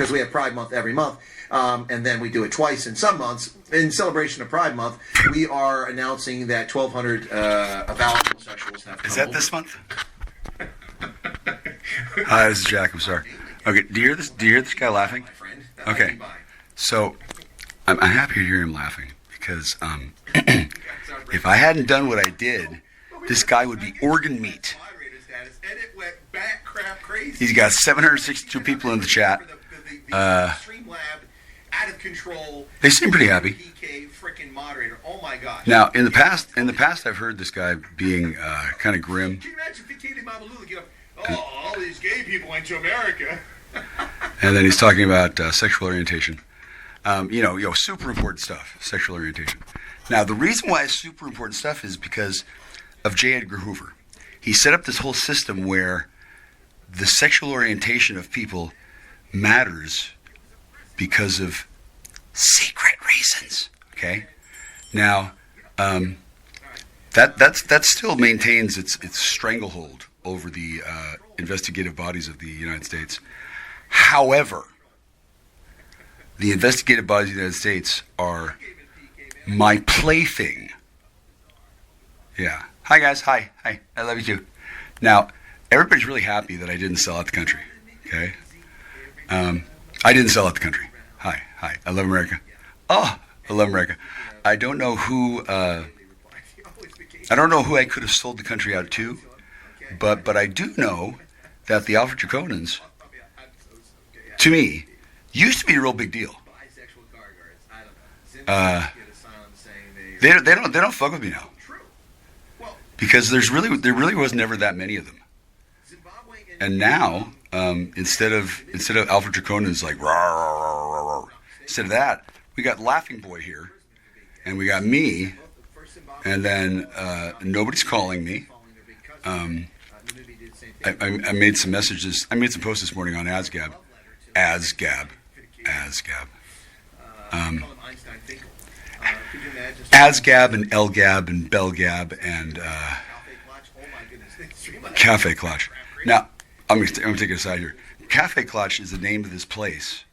because we have Pride Month every month, and then we do it twice in some months. In celebration of Pride Month, we are announcing that 1,200 avowed homosexuals have come. Is that this month? Hi, this is Jack. I'm sorry. Okay, do you hear this? Do you hear this guy laughing? Okay, so I'm happy to hear him laughing because if I hadn't done what I did, this guy would be organ meat. He's got 762 people in the chat. They seem pretty happy. Now, in the past, I've heard this guy being kind of grim. All these gay people went to America. And then he's talking about sexual orientation. Super important stuff, sexual orientation. Now, the reason why it's super important stuff is because of J. Edgar Hoover. He set up this whole system where the sexual orientation of people matters because of secret reasons. Okay? Now, that still maintains its stranglehold over the investigative bodies of the United States. However, the investigative bodies of the United States are my plaything. Yeah. Hi, guys. Hi. I love you too. Now, everybody's really happy that I didn't sell out the country. Okay? I didn't sell out the country. Hi. I love America. Oh, I love America. I don't know who I could have sold the country out to, but I do know that the Alpha Draconans, to me, used to be a real big deal. They don't fuck with me now, because there really was never that many of them. And now, instead of Alpha Draconans like rah, rah, rah, rah, instead of that, we got Laughing Boy here, and we got me, and then nobody's calling me. I made some messages. I made some posts this morning on ASGAB. ASGAB and LGAB and BellGab and Cafe Clutch. Now, I'm going to take it aside here. Cafe Clutch is the name of this place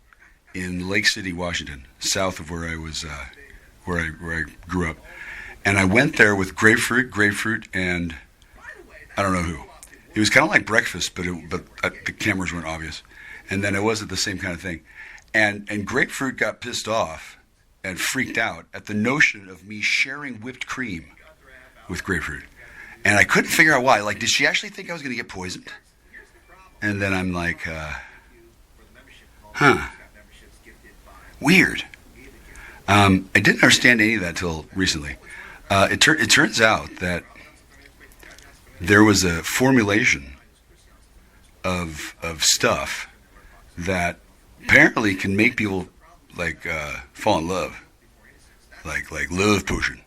in Lake City, Washington, south of where I was, where I grew up. And I went there with grapefruit, and I don't know who. It was kind of like breakfast, but the cameras weren't obvious. And then it wasn't the same kind of thing. And grapefruit got pissed off and freaked out at the notion of me sharing whipped cream with grapefruit. And I couldn't figure out why. Like, did she actually think I was going to get poisoned? And then I'm like, weird. I didn't understand any of that till recently. It turns out that there was a formulation of stuff that apparently can make people fall in love, like love potion.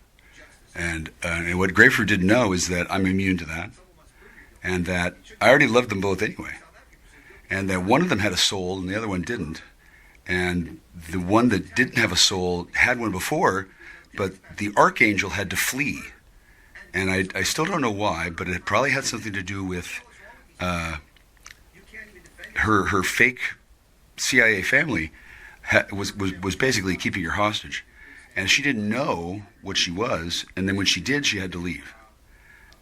And what grapefruit didn't know is that I'm immune to that, and that I already loved them both anyway, and that one of them had a soul and the other one didn't, and the one that didn't have a soul had one before, but the archangel had to flee, and I still don't know why, but it probably had something to do with her fake CIA family was basically keeping her hostage, and she didn't know what she was, and then when she did, she had to leave.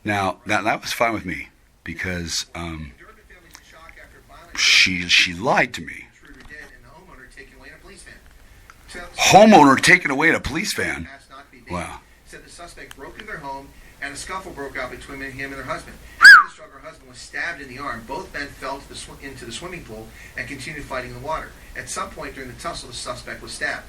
Now that was fine with me, because she lied to me. Homeowner taken away in a police van. Wow. Said the suspect broke into their home and a scuffle broke out between him and her husband. Her husband was stabbed in the arm. Both men fell into the swimming pool and continued fighting in the water. At some point during the tussle, the suspect was stabbed.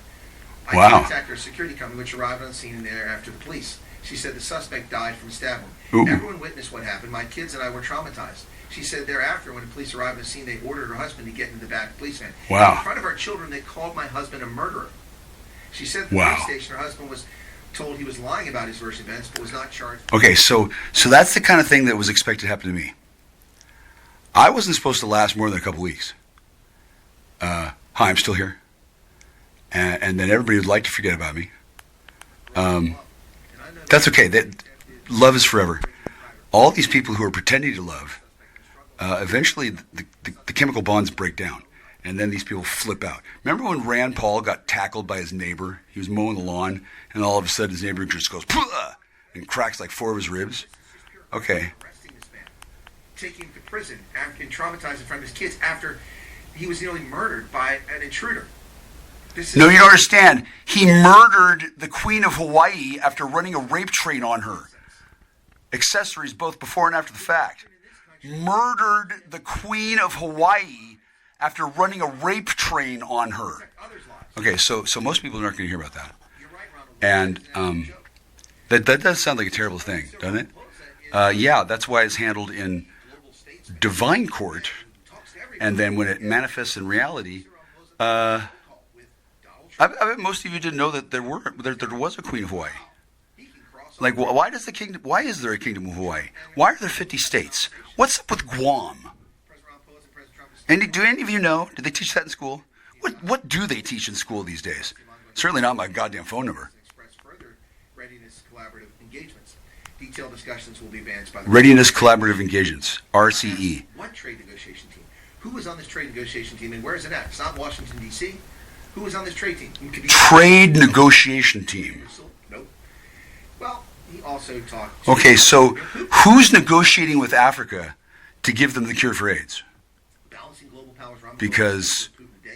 I contacted her security company, which arrived on scene there after the police. She said the suspect died from stabbing. Everyone witnessed what happened. My kids and I were traumatized. She said thereafter, when the police arrived on the scene, they ordered her husband to get into the back of the police van. Wow. In front of our children, they called my husband a murderer. She said at the police station her husband was told he was lying about his version of events, but was not charged. Okay, so that's the kind of thing that was expected to happen to me. I wasn't supposed to last more than a couple weeks. Hi, I'm still here. And then everybody would like to forget about me. That's okay. Love is forever. All these people who are pretending to love, eventually the chemical bonds break down. And then these people flip out. Remember when Rand Paul got tackled by his neighbor? He was mowing the lawn, and all of a sudden his neighbor just goes, "Pah!" and cracks like 4 of his ribs. Okay. Arresting this man, taking him to prison, and traumatized in front of his kids after he was nearly murdered by an intruder. No, you don't understand. He murdered the Queen of Hawaii after running a rape train on her. Accessories both before and after the fact. Murdered the Queen of Hawaii after running a rape train on her. Okay, so most people aren't going to hear about that. And that does sound like a terrible thing, doesn't it? Yeah, that's why it's handled in divine court. And then when it manifests in reality, I bet most of you didn't know that there was a Queen of Hawaii. Like, why is there a Kingdom of Hawaii? Why are there 50 states? What's up with Guam? And do any of you know? Did they teach that in school? What do they teach in school these days? Certainly not my goddamn phone number. Readiness collaborative engagements. Detailed discussions will be advanced by the Readiness collaborative engagements, RCE. What trade negotiation team? Who was on this trade negotiation team, and where is it at? It's not Washington, D.C. Who was on this trade team? Trade negotiation team. Nope. Well, he also talked. Okay, so who's negotiating with Africa to give them the cure for AIDS? Because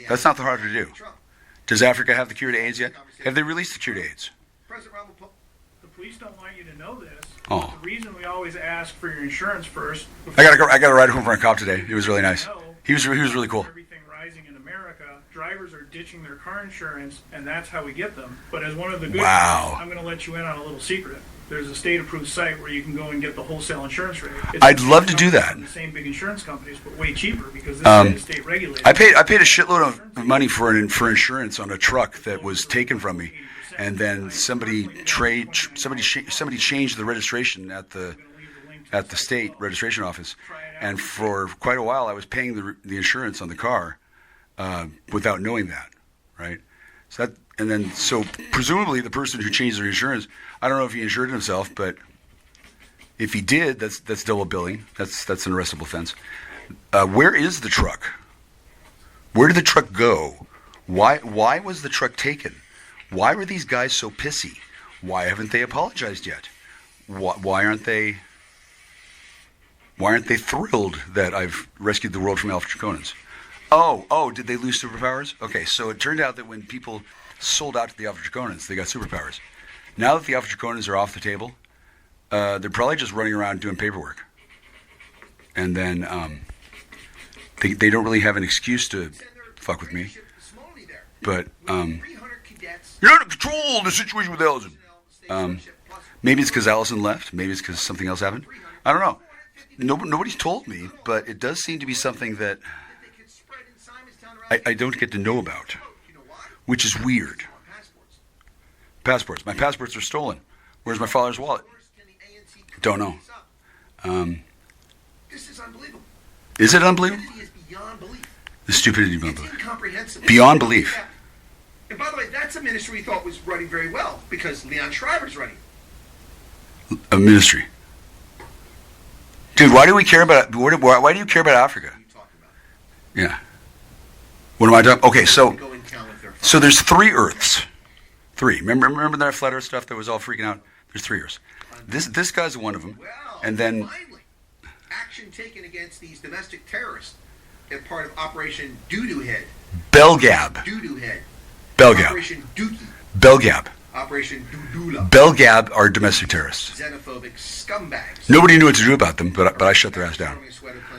that's not the hard to do. Does Africa have the cure to AIDS yet? Have they released the cure to AIDS? The police don't want you to know this. Oh. The reason we always ask for your insurance first. I got a ride home from a cop today. It was really nice. He was really cool. Everything rising in America, drivers are ditching their car insurance, and that's how we get them. But as one of the good guys, I'm going to let you in on a little secret. There's a state-approved site where you can go and get the wholesale insurance rate. I'd love to do that. The same big insurance companies, but way cheaper because this is state regulated. I paid a shitload of money for insurance on a truck that was taken from me, and then somebody changed the registration at the state registration office, and for quite a while I was paying the insurance on the car without knowing that, right? So presumably the person who changed their insurance, I don't know if he insured himself, but if he did, that's double billing. That's an arrestable offense. Where is the truck? Where did the truck go? Why was the truck taken? Why were these guys so pissy? Why haven't they apologized yet? Why aren't they thrilled that I've rescued the world from Alpha Draconans? Oh, did they lose superpowers? Okay, so it turned out that when people sold out to the Alpha Draconans, they got superpowers. Now that the Alpha Draconans are off the table, they're probably just running around doing paperwork. And then they don't really have an excuse to fuck with me. But you're not in control of the situation with Allison. Maybe it's because Allison left. Maybe it's because something else happened. I don't know. Nobody's told me, but it does seem to be something that I don't get to know about, which is weird. Passports. My passports are stolen. Where's my father's wallet? Don't know. This is unbelievable. Is it unbelievable? Stupidity is beyond belief. The stupidity It's incomprehensible. beyond belief. And by the way, that's a ministry we thought was running very well because Leon Shriver's running. A ministry. Dude, why do we care about? Why do you care about Africa? What are you talking about? Yeah. What am I talking? Okay, so there's 3 Earths. 3. Remember that flat Earth stuff that was all freaking out? There's 3 Earths. This guy's one of them. Well, And then finally, action taken against these domestic terrorists as part of Operation Doo-Doo Head. Belgab. Doo-Doo Head. Belgab. Operation Dookie. Belgab. Operation Doodoola. Belgab are domestic terrorists. Xenophobic scumbags. Nobody knew what to do about them, but I shut their ass down.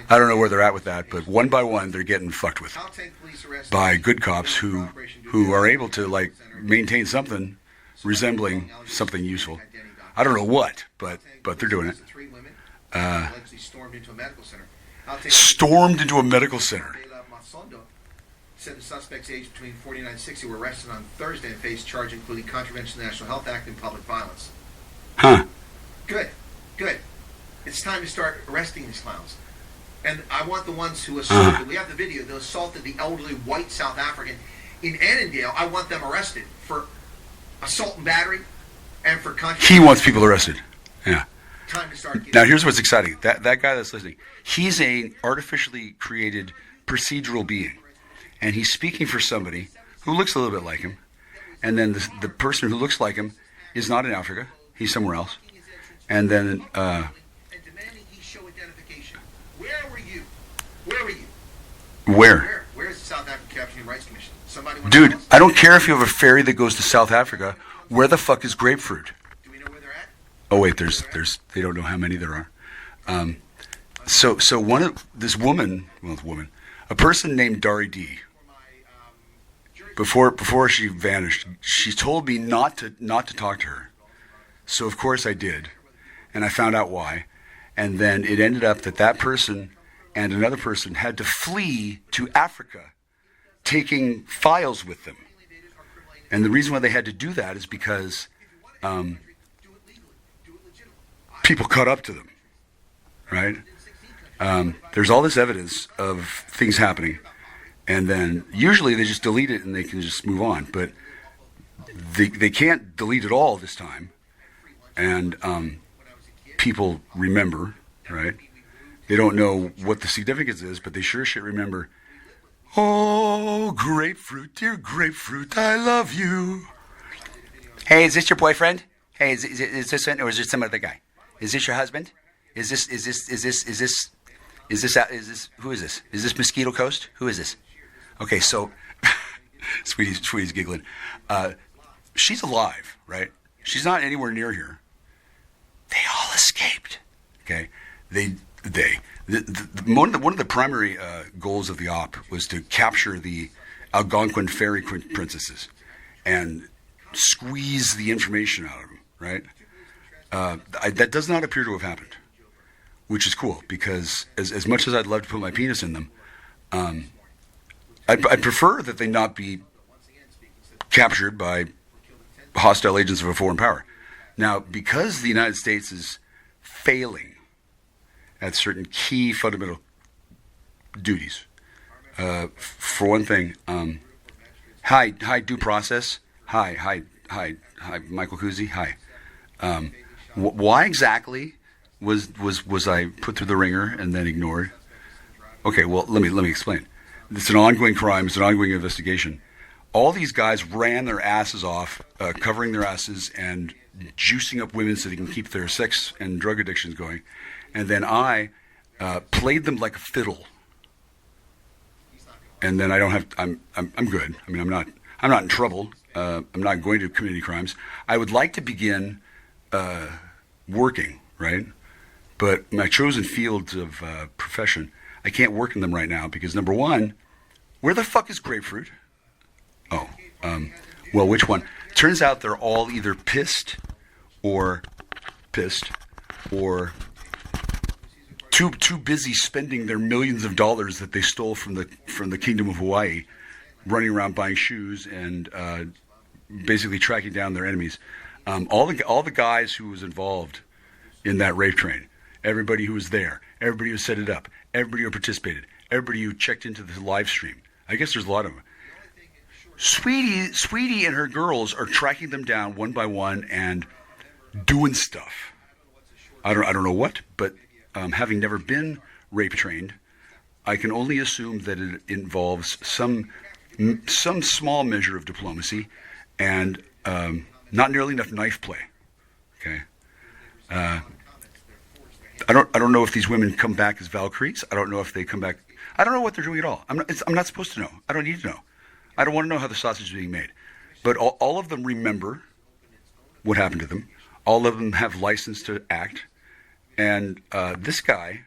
I don't know where they're at with that, but one by one they're getting fucked with by good cops who are able to maintain something resembling something useful. I don't know what, but they're doing it. Stormed into a medical center. Stormed into a medical center. Said the suspects aged between 49 and 60 were arrested on Thursday and faced charge including contravention of the National Health Act and public violence. Huh. Good. It's time to start arresting these clowns. And I want the ones who assaulted, we have the video, who assaulted the elderly white South African in Annandale. I want them arrested for assault and battery and for contravention. He wants people arrested. Yeah. Time to start. Now here's what's exciting. That guy that's listening, he's an artificially created procedural being. and he's speaking for somebody who looks a little bit like him, and then the person who looks like him is not in Africa, he's somewhere else, and then and demanding he show identification. Where were you? Where were you? where? Where's the South African Capture Human Rights Commission? Somebody went Dude, to us? I don't care if you have a ferry that goes to South Africa. Where the fuck is grapefruit? Do we know where they're at? Oh wait, there's they don't know how many there are. So this woman, a person named Dari D. Before she vanished, she told me not to talk to her. So of course I did, and I found out why. And then it ended up that person and another person had to flee to Africa, taking files with them. And the reason why they had to do that is because people caught up to them, right? There's all this evidence of things happening, and then usually they just delete it and they can just move on. But they can't delete it all this time, and people remember, right? They don't know what the significance is, but they sure as shit remember. Oh, grapefruit, dear grapefruit, I love you. Hey, is this your boyfriend? Hey, is this one, or is it some other guy? Is this your husband? Is this who is this? Is this Mosquito Coast? Who is this? Okay, so Sweetie's giggling. She's alive, right? She's not anywhere near here. They all escaped. Okay, one of the primary goals of the op was to capture the Algonquin fairy princesses and squeeze the information out of them, right? That does not appear to have happened, which is cool, because as much as I'd love to put my penis in them, I'd prefer that they not be captured by hostile agents of a foreign power. Now, because the United States is failing at certain key fundamental duties, for one thing, hi, due process. Hi, michealkuczi. Hi. Why exactly was I put through the ringer and then ignored? Okay, well, let me explain. It's an ongoing crime. It's an ongoing investigation. All these guys ran their asses off, covering their asses and juicing up women so they can keep their sex and drug addictions going. And then I played them like a fiddle. And then I'm good. I mean, I'm not in trouble. I'm not going to commit any crimes. I would like to begin working, right? But my chosen fields of profession, I can't work in them right now because, number one, where the fuck is grapefruit? Oh, well, which one? Turns out they're all either pissed or too busy spending their millions of dollars that they stole from the Kingdom of Hawaii, running around buying shoes and basically tracking down their enemies. All the guys who was involved in that rape train, everybody who was there, everybody who set it up, everybody who participated, everybody who checked into the live stream. I guess there's a lot of them. Sweetie and her girls are tracking them down one by one and doing stuff. I don't know what, but having never been rape trained, I can only assume that it involves some small measure of diplomacy and not nearly enough knife play. Okay. I don't know if these women come back as Valkyries. I don't know if they come back. I don't know what they're doing at all. I'm not supposed to know. I don't need to know. I don't want to know how the sausage is being made. But all of them remember what happened to them. All of them have license to act. And this guy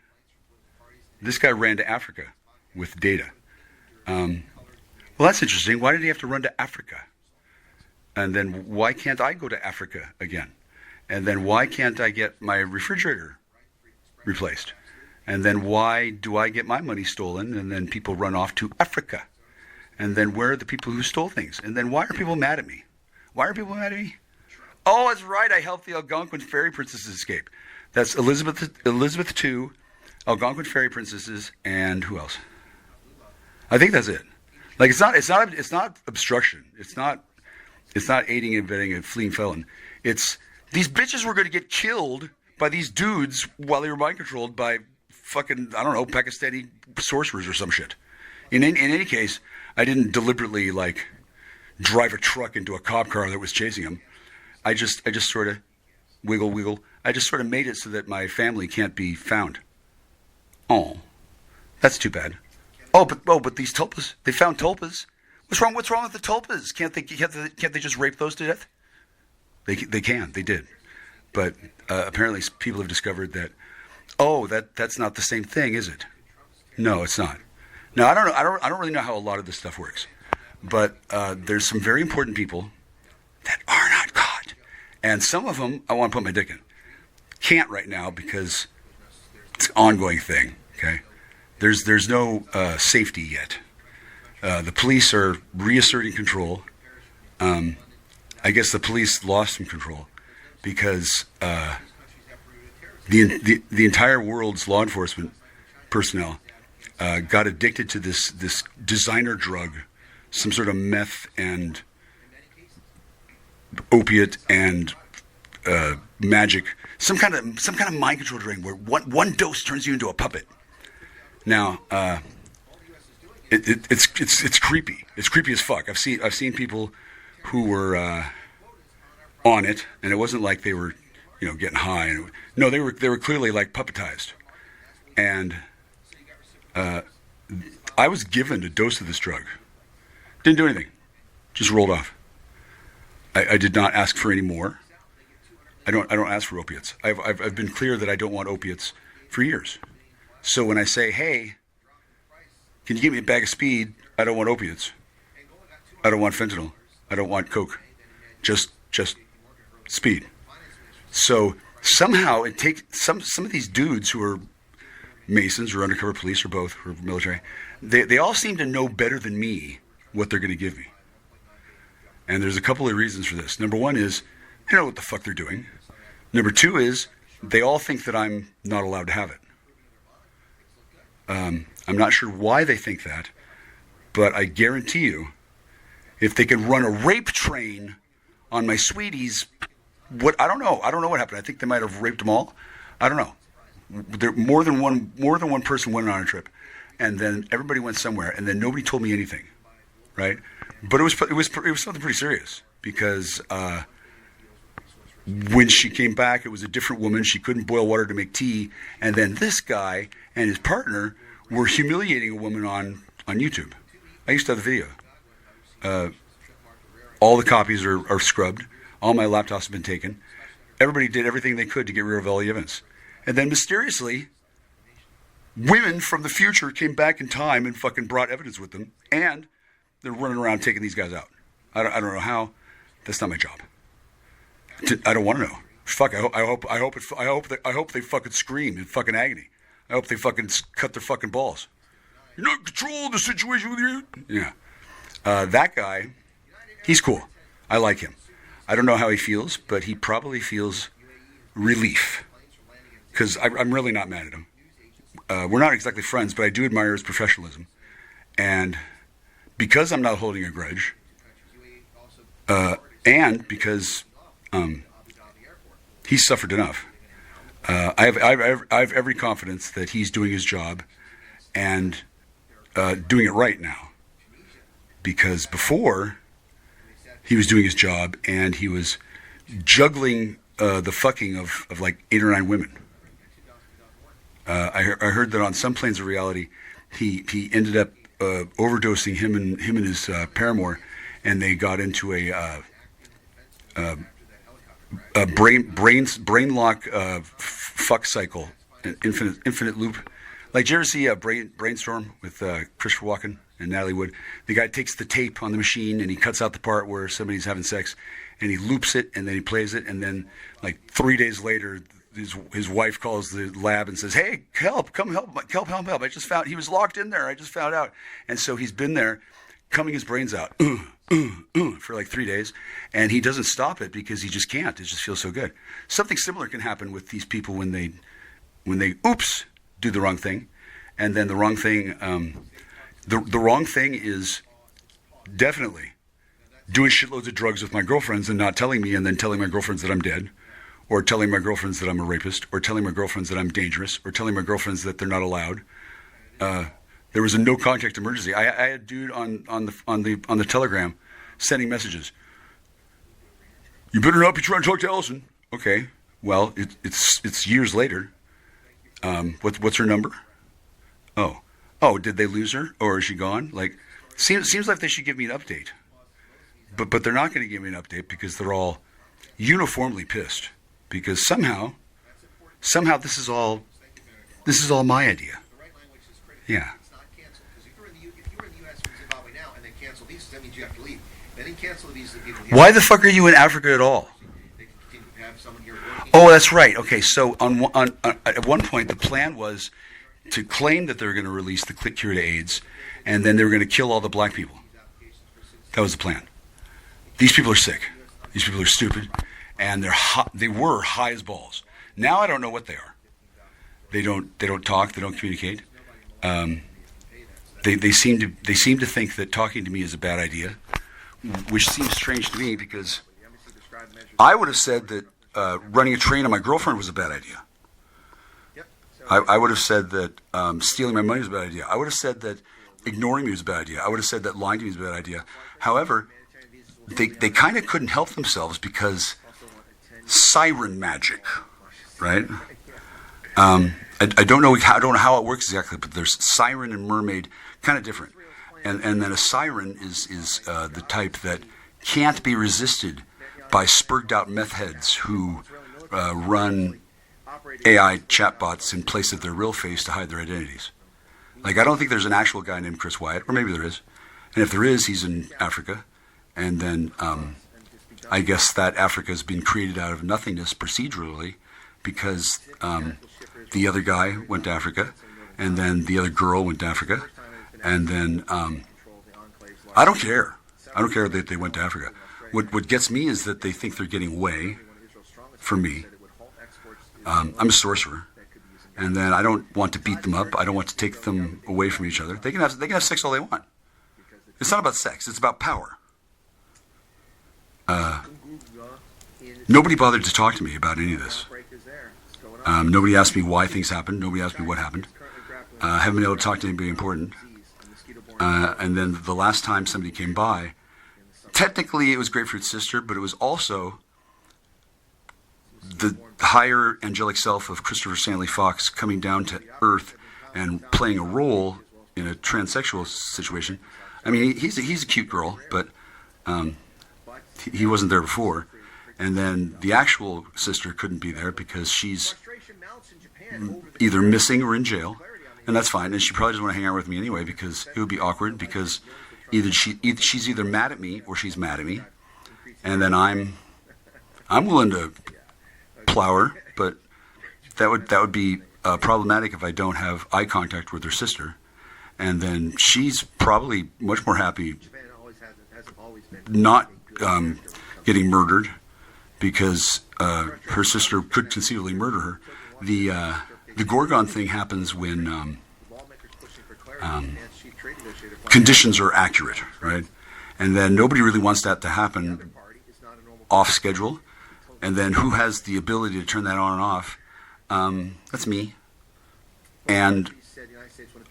ran to Africa with data. Well, that's interesting. Why did he have to run to Africa? And then why can't I go to Africa again? And then why can't I get my refrigerator replaced? And then why do I get my money stolen and then people run off to Africa? And then where are the people who stole things? And then why are people mad at me? Why are people mad at me? Oh, that's right. I helped the Algonquin fairy princesses escape. That's Elizabeth II, Algonquin fairy princesses, and who else? I think that's it. Like it's not obstruction. It's not aiding and abetting a fleeing felon. It's these bitches were going to get killed by these dudes while they were mind controlled by fucking, I don't know, Pakistani sorcerers or some shit. In any case, I didn't deliberately like drive a truck into a cop car that was chasing him. I just sort of wiggle. I just sort of made it so that my family can't be found. Oh, that's too bad. Oh, but these tulpas, they found tulpas. What's wrong with the tulpas? Can't they just rape those to death? They can. They did. But apparently people have discovered that, that's not the same thing, is it? No, it's not. Now, I don't really know how a lot of this stuff works. But there's some very important people that are not caught. And some of them I want to put my dick in. Can't right now because it's an ongoing thing, okay? There's no safety yet. The police are reasserting control. I guess the police lost some control because the entire world's law enforcement personnel got addicted to this designer drug, some sort of meth and opiate and magic, some kind of mind control drug where one dose turns you into a puppet. Now, it's creepy. It's creepy as fuck. I've seen people who were on it, and it wasn't like they were, getting high. No, they were clearly like puppetized. And I was given a dose of this drug. Didn't do anything. Just rolled off. I did not ask for any more. I don't ask for opiates. I've been clear that I don't want opiates for years. So when I say, hey, can you give me a bag of speed? I don't want opiates. I don't want fentanyl. I don't want coke. Just speed. So somehow it takes some of these dudes who are Masons or undercover police or both, or military, they all seem to know better than me what they're going to give me. And there's a couple of reasons for this. Number one is they know what the fuck they're doing. Number two is they all think that I'm not allowed to have it. I'm not sure why they think that, but I guarantee you, if they can run a rape train on my sweeties, I don't know what happened. I think they might have raped them all. I don't know. There more than one person went on a trip, and then everybody went somewhere, and then nobody told me anything, right? But it was something pretty serious because when she came back, it was a different woman. She couldn't boil water to make tea, and then this guy and his partner were humiliating a woman on YouTube. I used to have the video. All the copies are scrubbed. All my laptops have been taken. Everybody did everything they could to get rid of all the evidence. And then mysteriously, women from the future came back in time and fucking brought evidence with them, and they're running around taking these guys out. I don't know how. That's not my job. I don't want to know. Fuck. I hope they fucking scream in fucking agony. I hope they fucking cut their fucking balls. You're not controlling the situation with you. Yeah. That guy, he's cool. I like him. I don't know how he feels, but he probably feels relief. Because I'm really not mad at him. We're not exactly friends, but I do admire his professionalism. And because I'm not holding a grudge, and because he's suffered enough, I have every confidence that he's doing his job and doing it right now. Because before, he was doing his job and he was juggling the fucking of like 8 or 9 women. I heard that on some planes of reality, he ended up overdosing him and his paramour, and they got into a brain lock fuck cycle, an infinite loop. Like, did you ever see Brainstorm with Christopher Walken and Natalie Wood? The guy takes the tape on the machine and he cuts out the part where somebody's having sex, and he loops it, and then he plays it, and then like 3 days later, his wife calls the lab and says, "Hey, help! Come help! Help! I just found he was locked in there. I just found out." And so he's been there, cumming his brains out for like 3 days, and he doesn't stop it because he just can't. It just feels so good. Something similar can happen with these people when they do the wrong thing, and then the wrong thing. The wrong thing is definitely doing shitloads of drugs with my girlfriends and not telling me, and then telling my girlfriends that I'm dead, or telling my girlfriends that I'm a rapist, or telling my girlfriends that I'm dangerous, or telling my girlfriends that they're not allowed. There was a no contact emergency. I had a dude on the Telegram sending messages. You better not be trying to talk to Ellison. Okay. Well, it's years later. What's her number? Oh, did they lose her, or is she gone? Like, seems like they should give me an update. But they're not going to give me an update because they're all uniformly pissed because somehow this is all my idea. Yeah. Why the fuck are you in Africa at all? Oh, that's right. Okay, so at one point the plan was to claim that they were going to release the cure to AIDS, and then they were going to kill all the black people. That was the plan. These people are sick. These people are stupid, and they were high as balls. Now I don't know what they are. They don't talk. They don't communicate. They seem to think that talking to me is a bad idea, which seems strange to me because I would have said that running a train on my girlfriend was a bad idea. I would have said that stealing my money was a bad idea. I would have said that ignoring me was a bad idea. I would have said that lying to me was a bad idea. However, they kind of couldn't help themselves because siren magic, right? I don't know how it works exactly, but there's siren and mermaid, kind of different. And then a siren is the type that can't be resisted by spurged out meth heads who run AI chatbots in place of their real face to hide their identities. Like, I don't think there's an actual guy named Chris Wyatt, or maybe there is. And if there is, he's in Africa. And then I guess that Africa has been created out of nothingness procedurally because the other guy went to Africa, and then the other girl went to Africa, and then I don't care. I don't care that they went to Africa. What gets me is that they think they're getting way from me. I'm a sorcerer, and then I don't want to beat them up. I don't want to take them away from each other. They can have sex all they want. It's not about sex. It's about power. Nobody bothered to talk to me about any of this. Nobody asked me why things happened. Nobody asked me what happened. I haven't been able to talk to anybody important. And then the last time somebody came by, technically it was Grapefruit's sister, but it was also the higher angelic self of Christopher Stanley Fox coming down to Earth and playing a role in a transsexual situation. I mean, he's a cute girl, but he wasn't there before. And then the actual sister couldn't be there because she's either missing or in jail, and that's fine. And she probably doesn't want to hang out with me anyway because it would be awkward because she's either mad at me or she's mad at me, and then I'm willing to plow her, but that would be problematic if I don't have eye contact with her sister, and then she's probably much more happy not getting murdered because her sister could conceivably murder her. The Gorgon thing happens when conditions are accurate, right? And then nobody really wants that to happen off schedule. And then who has the ability to turn that on and off? That's me. And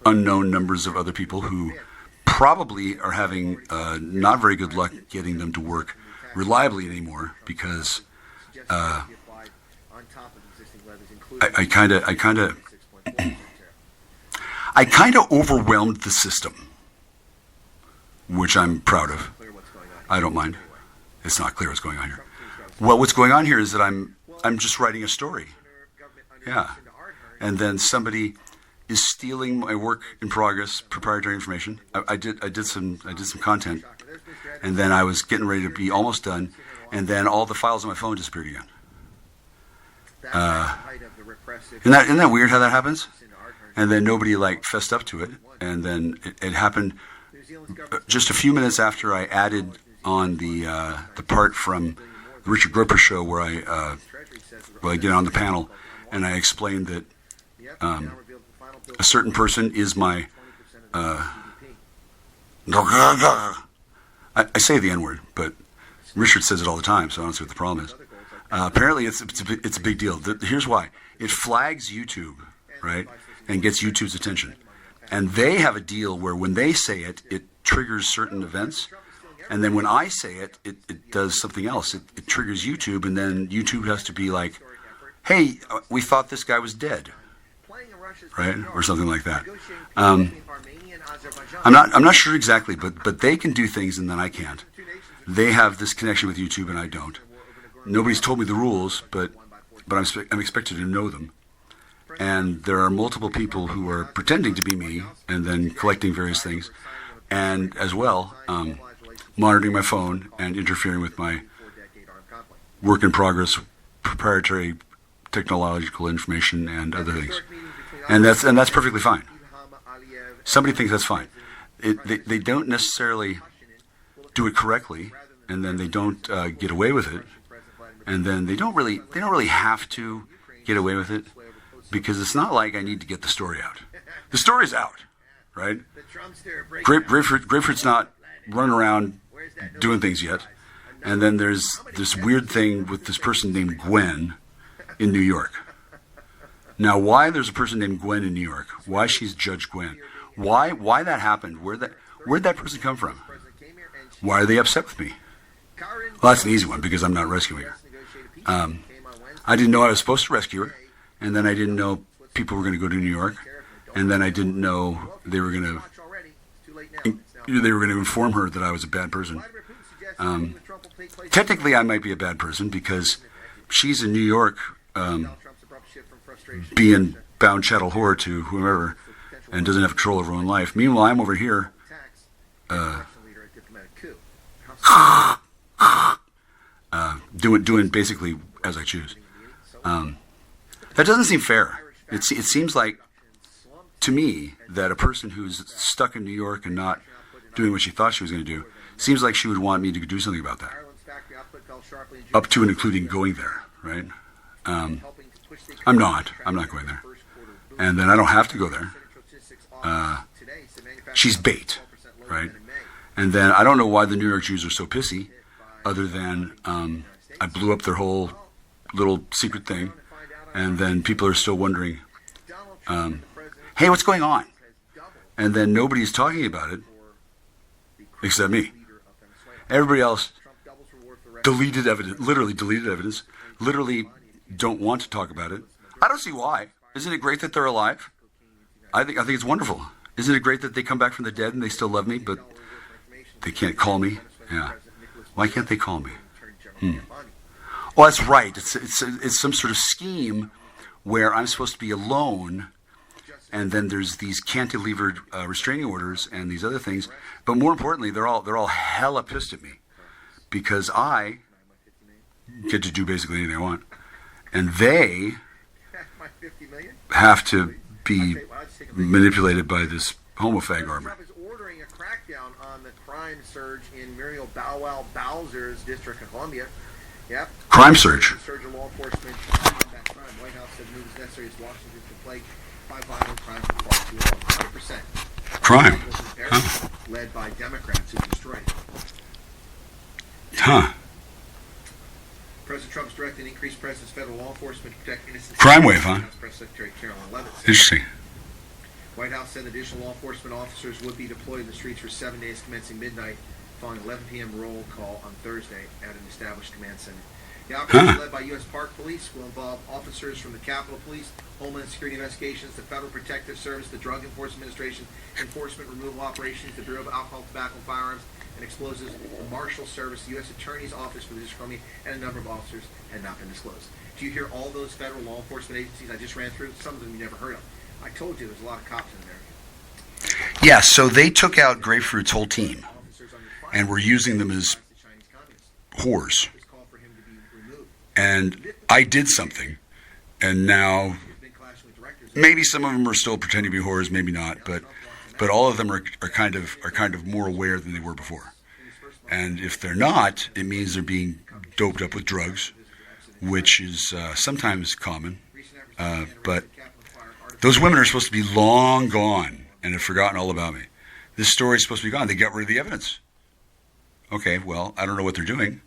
unknown numbers of other people who probably are having not very good luck getting them to work reliably anymore because I kind of overwhelmed the system, which I'm proud of. I don't mind. It's not clear what's going on here. Well, what's going on here is that I'm just writing a story. Yeah. And then somebody is stealing my work in progress, proprietary information. I did some content, and then I was getting ready to be almost done, and then all the files on my phone disappeared again. Isn't that weird how that happens? And then nobody fessed up to it, and then it happened just a few minutes after I added on the part from the Richard Groper show where I get on the panel and I explained that a certain person is my I say the N-word, but Richard says it all the time, so I don't see what the problem is. Apparently, it's a big deal. Here's why. It flags YouTube, right, and gets YouTube's attention. And they have a deal where when they say it, it triggers certain events. And then when I say it, it does something else. It triggers YouTube, and then YouTube has to be like, hey, we thought this guy was dead. Right? Or something like that. I'm not sure exactly, but they can do things and then I can't. They have this connection with YouTube and I don't. Nobody's told me the rules, but I'm expected to know them. And there are multiple people who are pretending to be me and then collecting various things, and as well monitoring my phone and interfering with my work in progress, proprietary technological information and other things. And that's perfectly fine. Somebody thinks that's fine. They don't necessarily do it correctly, and then they don't get away with it, and then they don't really have to get away with it, because it's not like I need to get the story out. The story's out, right? Grapefruit's not running around doing things yet, and then there's this weird thing with this person named Gwen in New York. Now, why there's a person named Gwen in New York? Why she's Judge Gwen? Why that happened? Where'd that person come from? Why are they upset with me? Well, that's an easy one, because I'm not rescuing her. I didn't know I was supposed to rescue her, and then I didn't know people were going to go to New York, and then I didn't know they were going to inform her that I was a bad person. Technically, I might be a bad person because she's in New York, being bound chattel whore to whomever, and doesn't have control over her own life. Meanwhile, I'm over here doing basically as I choose. That doesn't seem fair. It seems like, to me, that a person who's stuck in New York and not doing what she thought she was going to do, seems like she would want me to do something about that. Up to and including going there, right? I'm not going there. And then I don't have to go there. She's bait, right? And then I don't know why the New York Jews are so pissy, other than I blew up their whole little secret thing, and then people are still wondering, hey, what's going on? And then nobody's talking about it, except me. Everybody else deleted evidence, literally don't want to talk about it. I don't see why. Isn't it great that they're alive? I think it's wonderful. Isn't it great that they come back from the dead and they still love me, but they can't call me? Yeah. Why can't they call me? Oh, that's right. It's some sort of scheme where I'm supposed to be alone, and then there's these cantilevered restraining orders and these other things. But more importantly, they're all hella pissed at me because I get to do basically anything I want, and they have to be manipulated by this homofag armor. Trump is ordering a crackdown on the crime surge in Muriel Bow Wow Bowser's district of Columbia. Yep. Crime surge. Surge of law enforcement combat crime. White House said moves necessary as Washington is plagued by violent crimes far too long. 100%. Crime. Huh? Led by Democrats who destroyed it. Huh. President Trump's directed increased presence of federal law enforcement to protect innocent crime wave, huh? Press Secretary Caroline Leavitt said. Interesting. White House said additional law enforcement officers would be deployed in the streets for 7 days commencing midnight following 11 p.m. roll call on Thursday at an established command center. The operation led by U.S. Park Police will involve officers from the Capitol Police, Homeland Security Investigations, the Federal Protective Service, the Drug Enforcement Administration, Enforcement Removal Operations, the Bureau of Alcohol, Tobacco, Firearms, and Explosives, the Marshal Service, the U.S. Attorney's Office for the District of Columbia, and a number of officers had not been disclosed. Do you hear all those federal law enforcement agencies I just ran through? Some of them you never heard of. I told you there's a lot of cops in America. Yeah, so they took out Grapefruit's whole team and were using them as whores. And I did something, and now maybe some of them are still pretending to be whores, maybe not, but all of them are kind of more aware than they were before. And if they're not, it means they're being doped up with drugs, which is sometimes common. But those women are supposed to be long gone and have forgotten all about me. This story is supposed to be gone. They got rid of the evidence. Okay, well, I don't know what they're doing,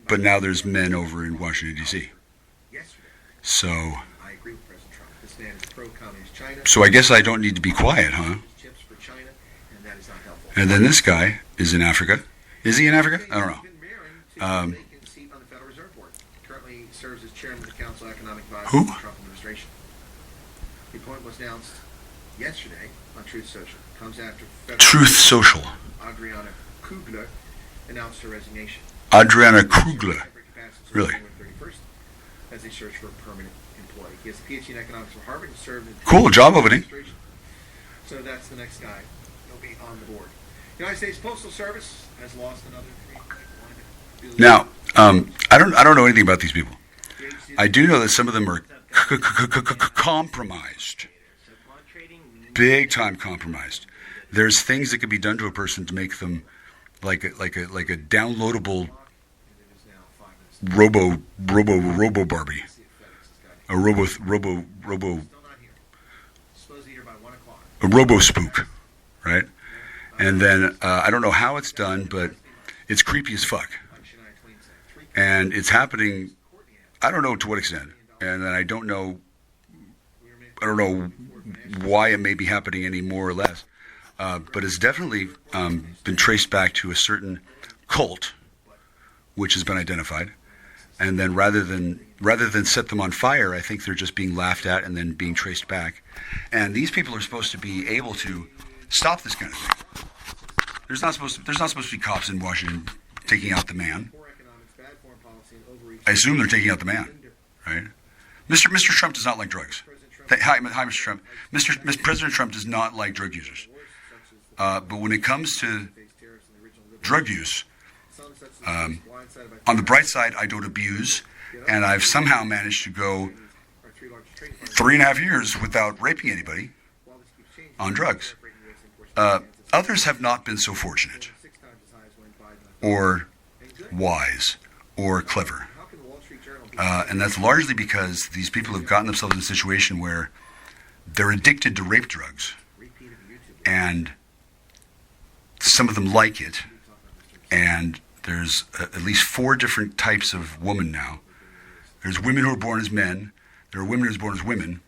but now there's men over in Washington, D.C. So I guess I don't need to be quiet, huh? And then this guy is in Africa. Is he in Africa? I don't know. Vacant seat on the Federal Reserve Board. Currently serves as chairman of the Council of Economic Advisors Who? of the Trump administration. The appointment was announced yesterday on Truth Social. Comes after Federal Truth Social. R.A.H announced her resignation. Adriana Krugler. Really? As they search for a permanent employee. He has a PhD in economics from Harvard and served in Cool job opening. So that's the next guy. He'll be on the board. United States Postal Service has lost another 3.1 billion. Now, I don't know anything about these people. I do know that some of them are compromised. Big time compromised. There's things that could be done to a person to make them like a downloadable robo Barbie. A robo spook, right? And then I don't know how it's done, but it's creepy as fuck. And it's happening, I don't know to what extent. And then I don't know why it may be happening any more or less. But it's definitely been traced back to a certain cult, which has been identified. And then rather than set them on fire, I think they're just being laughed at and then being traced back. And these people are supposed to be able to stop this kind of thing. There's not supposed to be cops in Washington taking out the man. I assume they're taking out the man, right? Mr. Trump does not like drugs. Hi, Mr. Trump. President Trump does not like drug users. But when it comes to drug use, on the bright side, I don't abuse, and I've somehow managed to go 3.5 years without raping anybody on drugs. Others have not been so fortunate, or wise, or clever. And that's largely because these people have gotten themselves in a situation where they're addicted to rape drugs, and some of them like it, and there's at least 4 different types of women now. There's women who are born as men. There are women who are born as women.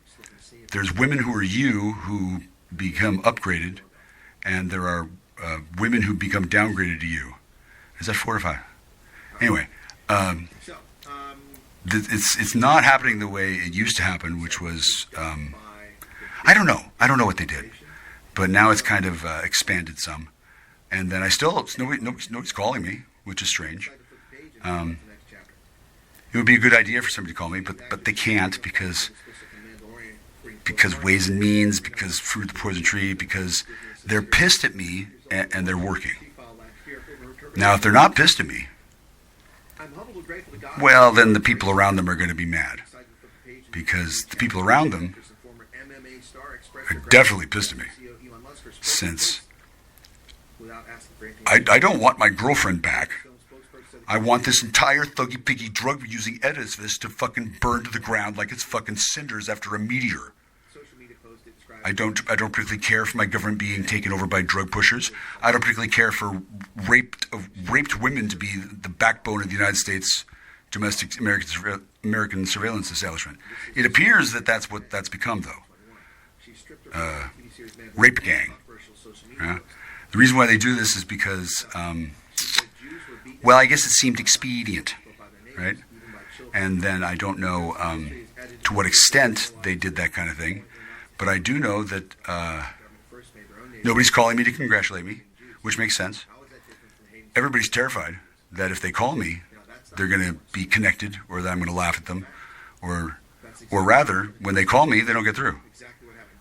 There's women who are you who become upgraded, and there are women who become downgraded to you. Is that 4 or 5? Anyway, it's not happening the way it used to happen, which was I don't know what they did, but now it's kind of expanded some. And then nobody's calling me, which is strange. It would be a good idea for somebody to call me, but they can't because Ways and Means, because Fruit of the Poison Tree, because they're pissed at me and they're working. Now, if they're not pissed at me, well, then the people around them are going to be mad, because the people around them are definitely pissed at me, since I don't want my girlfriend back. I want this entire thuggy-piggy drug-using edifice to fucking burn to the ground like it's fucking cinders after a meteor. I don't particularly care for my government being taken over by drug pushers. I don't particularly care for raped women to be the backbone of the United States domestic American surveillance establishment. It appears that that's what that's become, though. Rape gang. The reason why they do this is because, well, I guess it seemed expedient, right? And then I don't know to what extent they did that kind of thing, but I do know that nobody's calling me to congratulate me, which makes sense. Everybody's terrified that if they call me, they're going to be connected, or that I'm going to laugh at them, or rather, when they call me, they don't get through.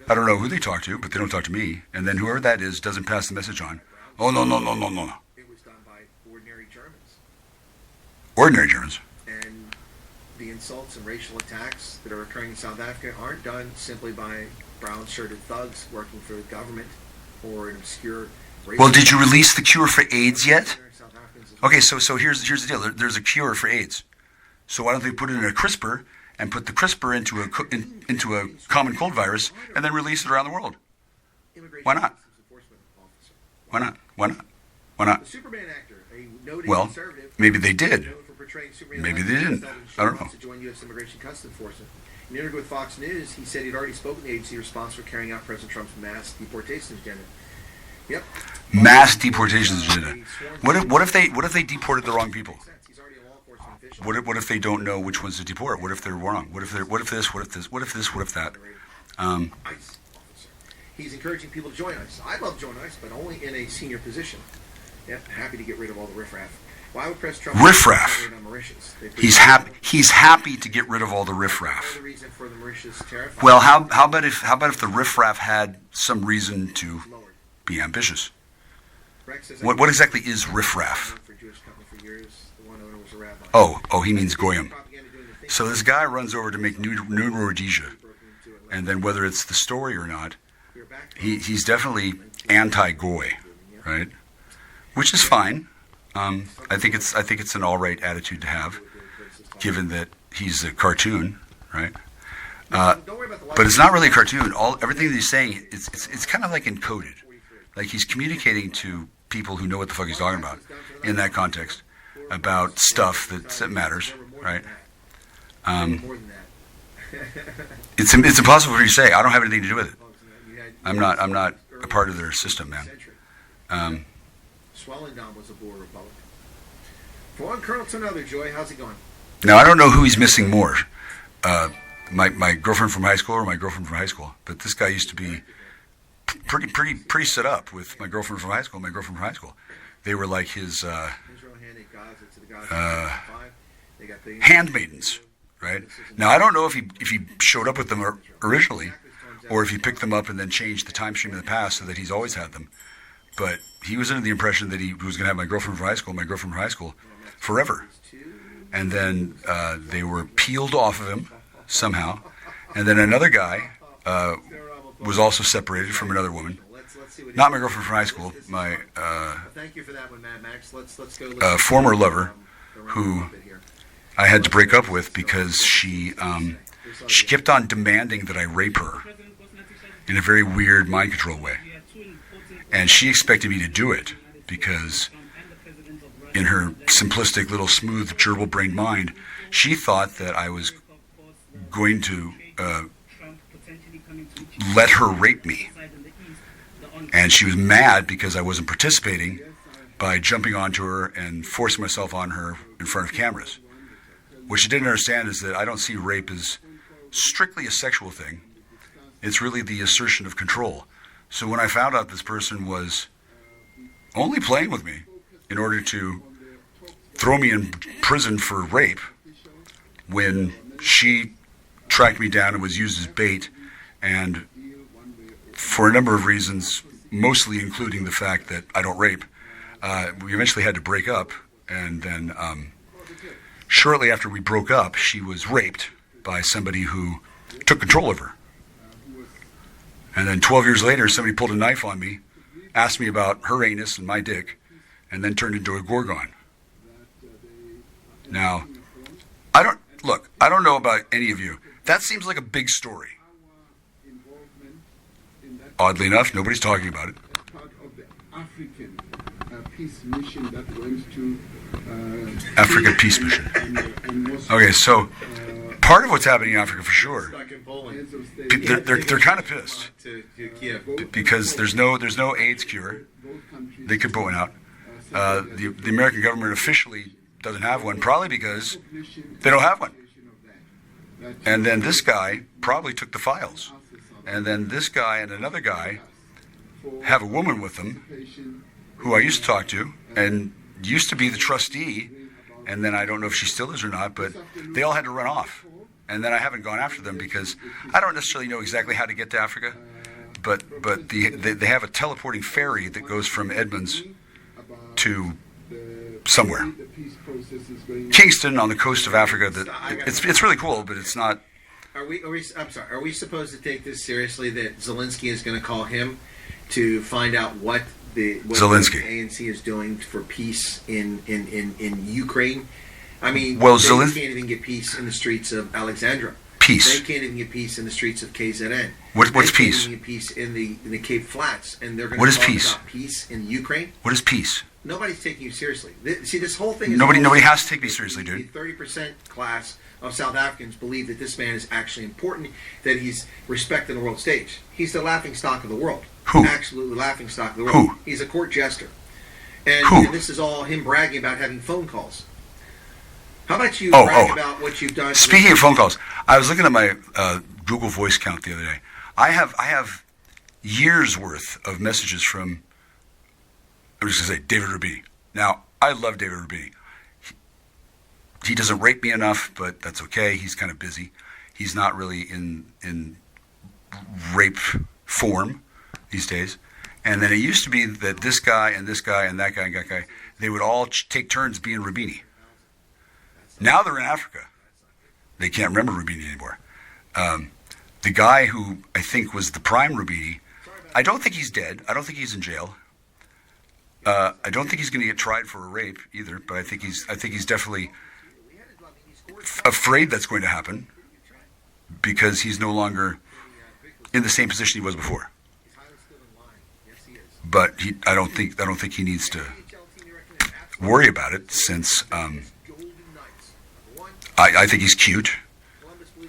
I don't know who they talk to, but they don't talk to me. And then whoever that is doesn't pass the message on. Oh, no. It was done by ordinary Germans. Ordinary Germans. And the insults and racial attacks that are occurring in South Africa aren't done simply by brown-shirted thugs working for the government or an obscure... Well, did you release the cure for AIDS yet? Okay, so here's the deal. There's a cure for AIDS. So why don't they put it in a CRISPR and put the CRISPR into a common cold virus and then release it around the world? Why not? Why not? The Superman actor, a noted Well, conservative, maybe they did. known for portraying Superman Maybe they like didn't. I don't know. To join U.S. Immigration Customs Enforcement. In an interview with Fox News, he said he'd already spoken to the agency responsible for carrying out President Trump's mass deportation agenda. Yep. Mass deportations agenda. What if they deported the wrong people? He's already a law enforcement official. What if they don't know which ones to deport? What if they're wrong? What if this? What if this? What if this? What if that? ICE officer. He's encouraging people to join ICE. I love join ICE, but only in a senior position. Yep, happy to get rid of all the riffraff. Why would Press Trump Riffraff. on Mauritius? He's happy. He's happy to get rid of all the riffraff. The reason for the Mauritius tariff. Well, how about if the riffraff had some reason to Lowered. be ambitious? Rex says, What exactly is riffraff? For a Jewish company for years, the one owner was a rabbi. Oh, he means goyim. Propaganda doing the thing. So this guy runs over to make New and then whether it's the story or not, We're back. he's definitely anti-goy, right? Which is fine. I think it's an all right attitude to have, given that he's a cartoon, right? Don't worry about the But it's not really a cartoon. Everything that he's saying, it's kind of like encoded. Like he's communicating to people who know what the fuck he's talking about in that context about stuff that matters, right? More than that. It's impossible for you to say. I don't have anything to do with it. I'm not a part of their system, man. Swellendam was a Boer Republic. From one colonel to another, Joy, how's it going? Now I don't know who he's missing more, my girlfriend from high school or my girlfriend from high school. But this guy used to be pretty set up with my girlfriend from high school. My girlfriend from high school, they were like his Israel handed Gaza to the Gaza. They got the handmaidens, right? Now I don't know if he showed up with them originally, or if he picked them up and then changed the time stream in the past so that he's always had them. But he was under the impression that he was going to have my girlfriend from high school forever. And then they were peeled off of him somehow. And then another guy was also separated from another woman. Not my girlfriend from high school, my Thank you for that one, Mad Max. Let's go. former lover, who I had to break up with because she kept on demanding that I rape her in a very weird mind control way. And she expected me to do it because in her simplistic little smooth gerbil-brained mind, she thought that I was going to let her rape me. And she was mad because I wasn't participating by jumping onto her and forcing myself on her in front of cameras. What she didn't understand is that I don't see rape as strictly a sexual thing. It's really the assertion of control. So when I found out this person was only playing with me in order to throw me in prison for rape, when she tracked me down and was used as bait, and for a number of reasons, mostly including the fact that I don't rape, we eventually had to break up. And then shortly after we broke up, she was raped by somebody who took control of her. And then 12 years later, somebody pulled a knife on me, asked me about her anus and my dick, and then turned into a gorgon. Now, I don't know about any of you. That seems like a big story. Oddly enough, nobody's talking about it. Part of the African peace mission that went to Africa Peace Mission. Moscow. Okay, so part of what's happening in Africa for sure, Stuck in Poland. they're kind of pissed To Kiev. because there's no AIDS cure. They could put one out. The American government officially doesn't have one, probably because they don't have one. And then this guy probably took the files. And then this guy and another guy have a woman with them who I used to talk to and used to be the trustee. And then I don't know if she still is or not, but they all had to run off. And then I haven't gone after them because I don't necessarily know exactly how to get to Africa. But they have a teleporting ferry that goes from Edmonds to somewhere. Kingston on the coast of Africa. It's really cool, but it's not. Are we supposed to take this seriously that Zelensky is going to call him to find out what the ANC is doing for peace in Ukraine? I mean, well, they can't even get peace in the streets of Alexandra. Peace. They can't even get peace in the streets of KZN. What's they peace? Can't even get peace in the Cape Flats, and they're going What to is talk peace? about peace in Ukraine. What is peace? nobody's taking you seriously. See, this whole thing is Nobody has to take me seriously, dude. The 30% class of South Africans believe that this man is actually important, that he's respected on the world stage. He's the laughing stock of the world. Who? Absolutely laughing stock of the world. Who? He's a court jester. And, Who? and this is all him bragging about having phone calls. How about you brag about what you've done? Speaking of phone calls, I was looking at my Google Voice count the other day. I have years worth of messages from, I'm just going to say, David Rubini. Now, I love David Rubini. He doesn't rape me enough, but that's okay. He's kind of busy. He's not really in rape form these days. And then it used to be that this guy and this guy and that guy and that guy, they would all take turns being Rubini. Now they're in Africa. They can't remember Rubini anymore. The guy who I think was the prime Rubini, I don't think he's dead. I don't think he's in jail. I don't think he's going to get tried for a rape either. But I think he's definitely afraid that's going to happen because he's no longer in the same position he was before. But I don't think he needs to worry about it since I think he's cute.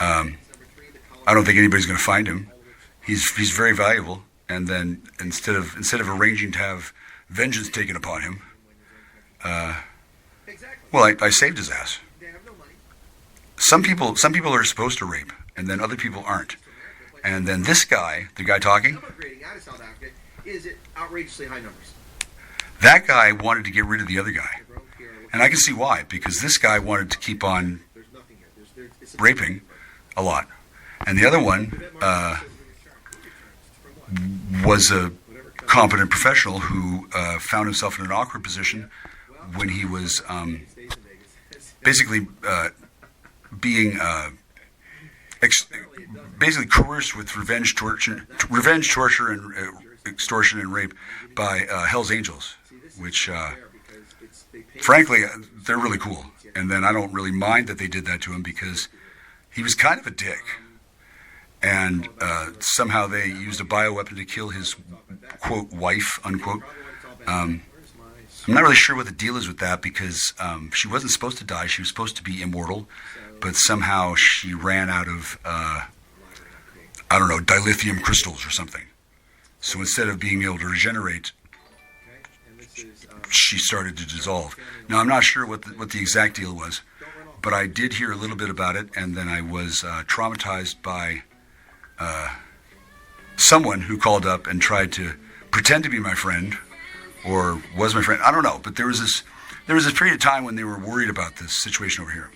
I don't think anybody's going to find him. He's very valuable. And then instead of arranging to have vengeance taken upon him, well, I saved his ass. Some people are supposed to rape, and then other people aren't. And then this guy, the guy talking, is at outrageously high numbers. That guy wanted to get rid of the other guy. And I can see why, because this guy wanted to keep on raping a lot. And the other one was a competent professional who found himself in an awkward position when he was basically being basically coerced with revenge, torture, and extortion and rape by Hell's Angels, which, frankly, they're really cool. And then I don't really mind that they did that to him because he was kind of a dick. And somehow they used a bioweapon to kill his, quote, wife, unquote. I'm not really sure what the deal is with that because she wasn't supposed to die. She was supposed to be immortal. But somehow she ran out of, dilithium crystals or something. So instead of being able to regenerate, she started to dissolve. Now, I'm not sure what the exact deal was, but I did hear a little bit about it, and then I was traumatized by someone who called up and tried to pretend to be my friend, or was my friend. I don't know, but there was this period of time when they were worried about this situation over here.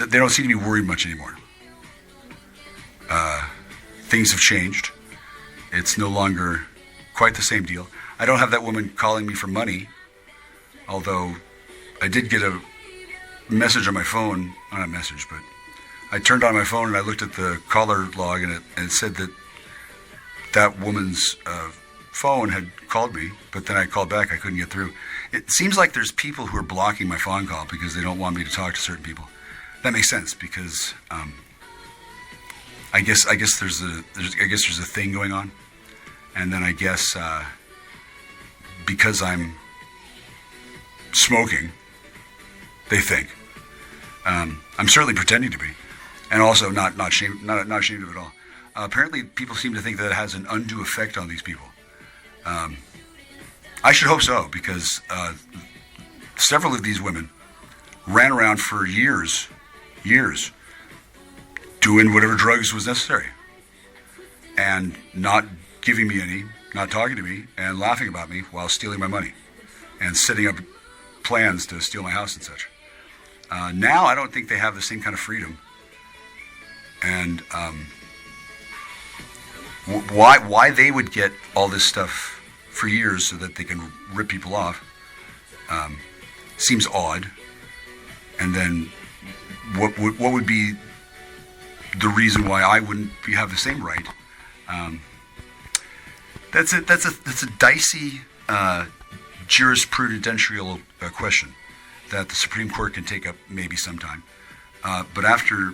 They don't seem to be worried much anymore. Things have changed. It's no longer quite the same deal. I don't have that woman calling me for money, although I did get a message on my phone, not a message, but I turned on my phone and I looked at the caller log and it said that woman's phone had called me, but then I called back, I couldn't get through. It seems like there's people who are blocking my phone call because they don't want me to talk to certain people. That makes sense because I guess there's a thing going on, and then I guess because I'm smoking, they think I'm certainly pretending to be, and also not ashamed of it at all. Apparently, people seem to think that it has an undue effect on these people. I should hope so because several of these women ran around for years, doing whatever drugs was necessary, and not giving me any, not talking to me, and laughing about me while stealing my money, and setting up plans to steal my house and such. Now I don't think they have the same kind of freedom, and why they would get all this stuff for years so that they can rip people off seems odd. And then what would be the reason why I wouldn't have the same right? That's a dicey jurisprudential question that the Supreme Court can take up maybe sometime. But after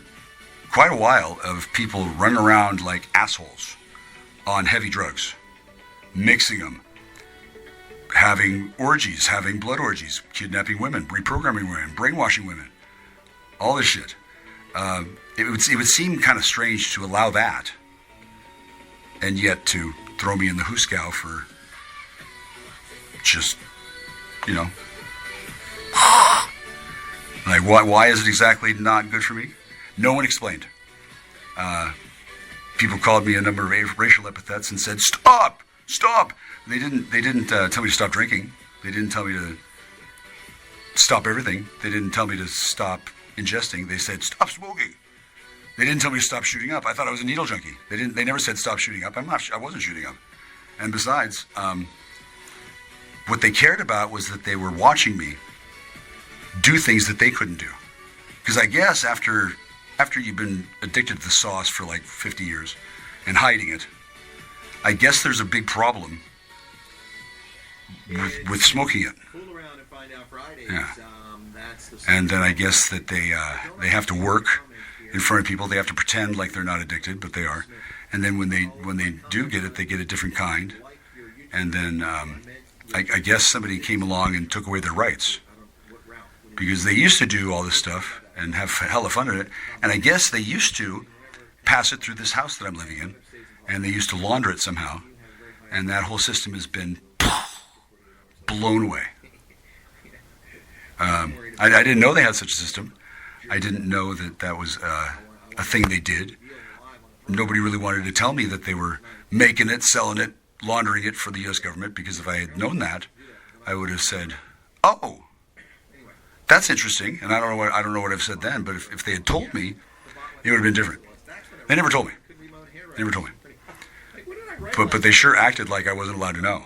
quite a while of people running around like assholes on heavy drugs, mixing them, having orgies, having blood orgies, kidnapping women, reprogramming women, brainwashing women, all this shit. It would seem kind of strange to allow that, and yet to throw me in the hooskow for just, like why is it exactly not good for me? No one explained. People called me a number of racial epithets and said, "Stop! Stop!" They didn't tell me to stop drinking. They didn't tell me to stop everything. They didn't tell me to stop ingesting. They said, "Stop smoking." They didn't tell me to stop shooting up. I thought I was a needle junkie. They never said stop shooting up. I wasn't shooting up. And besides, what they cared about was that they were watching me do things that they couldn't do. Because I guess after you've been addicted to the sauce for like 50 years and hiding it, I guess there's a big problem with smoking it. Fool around and find out Fridays. Yeah. That's the And then I guess that they have to work in front of people. They have to pretend like they're not addicted, but they are. And then when they do get it, they get a different kind. And then I guess somebody came along and took away their rights, because they used to do all this stuff and have hella fun at it. And I guess they used to pass it through this house that I'm living in, and they used to launder it somehow. And that whole system has been blown away. I didn't know they had such a system. I didn't know that was a thing they did. Nobody really wanted to tell me that they were making it, selling it, laundering it for the U.S. government, because if I had known that, I would have said, "Oh, that's interesting." And I don't know what I've said then, but if they had told me, it would have been different. They never told me. They never told me. But they sure acted like I wasn't allowed to know.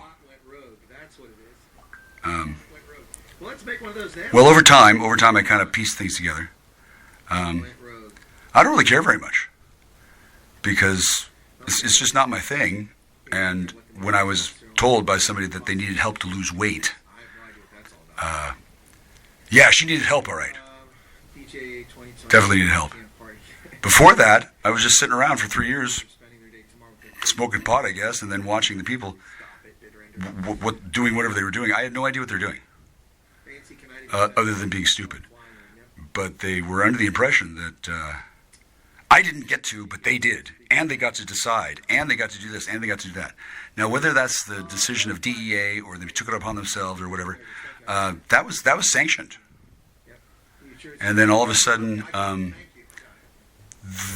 Well, over time, I kind of pieced things together. I don't really care very much, because it's just not my thing. And when I was told by somebody that they needed help to lose weight, yeah, she needed help, all right. Definitely needed help. Before that, I was just sitting around for 3 years, smoking pot, I guess, and then watching the people doing whatever they were doing. I had no idea what they were doing, other than being stupid. But they were under the impression that I didn't get to, but they did. And they got to decide. And they got to do this. And they got to do that. Now, whether that's the decision of DEA or they took it upon themselves or whatever, that was sanctioned. And then all of a sudden,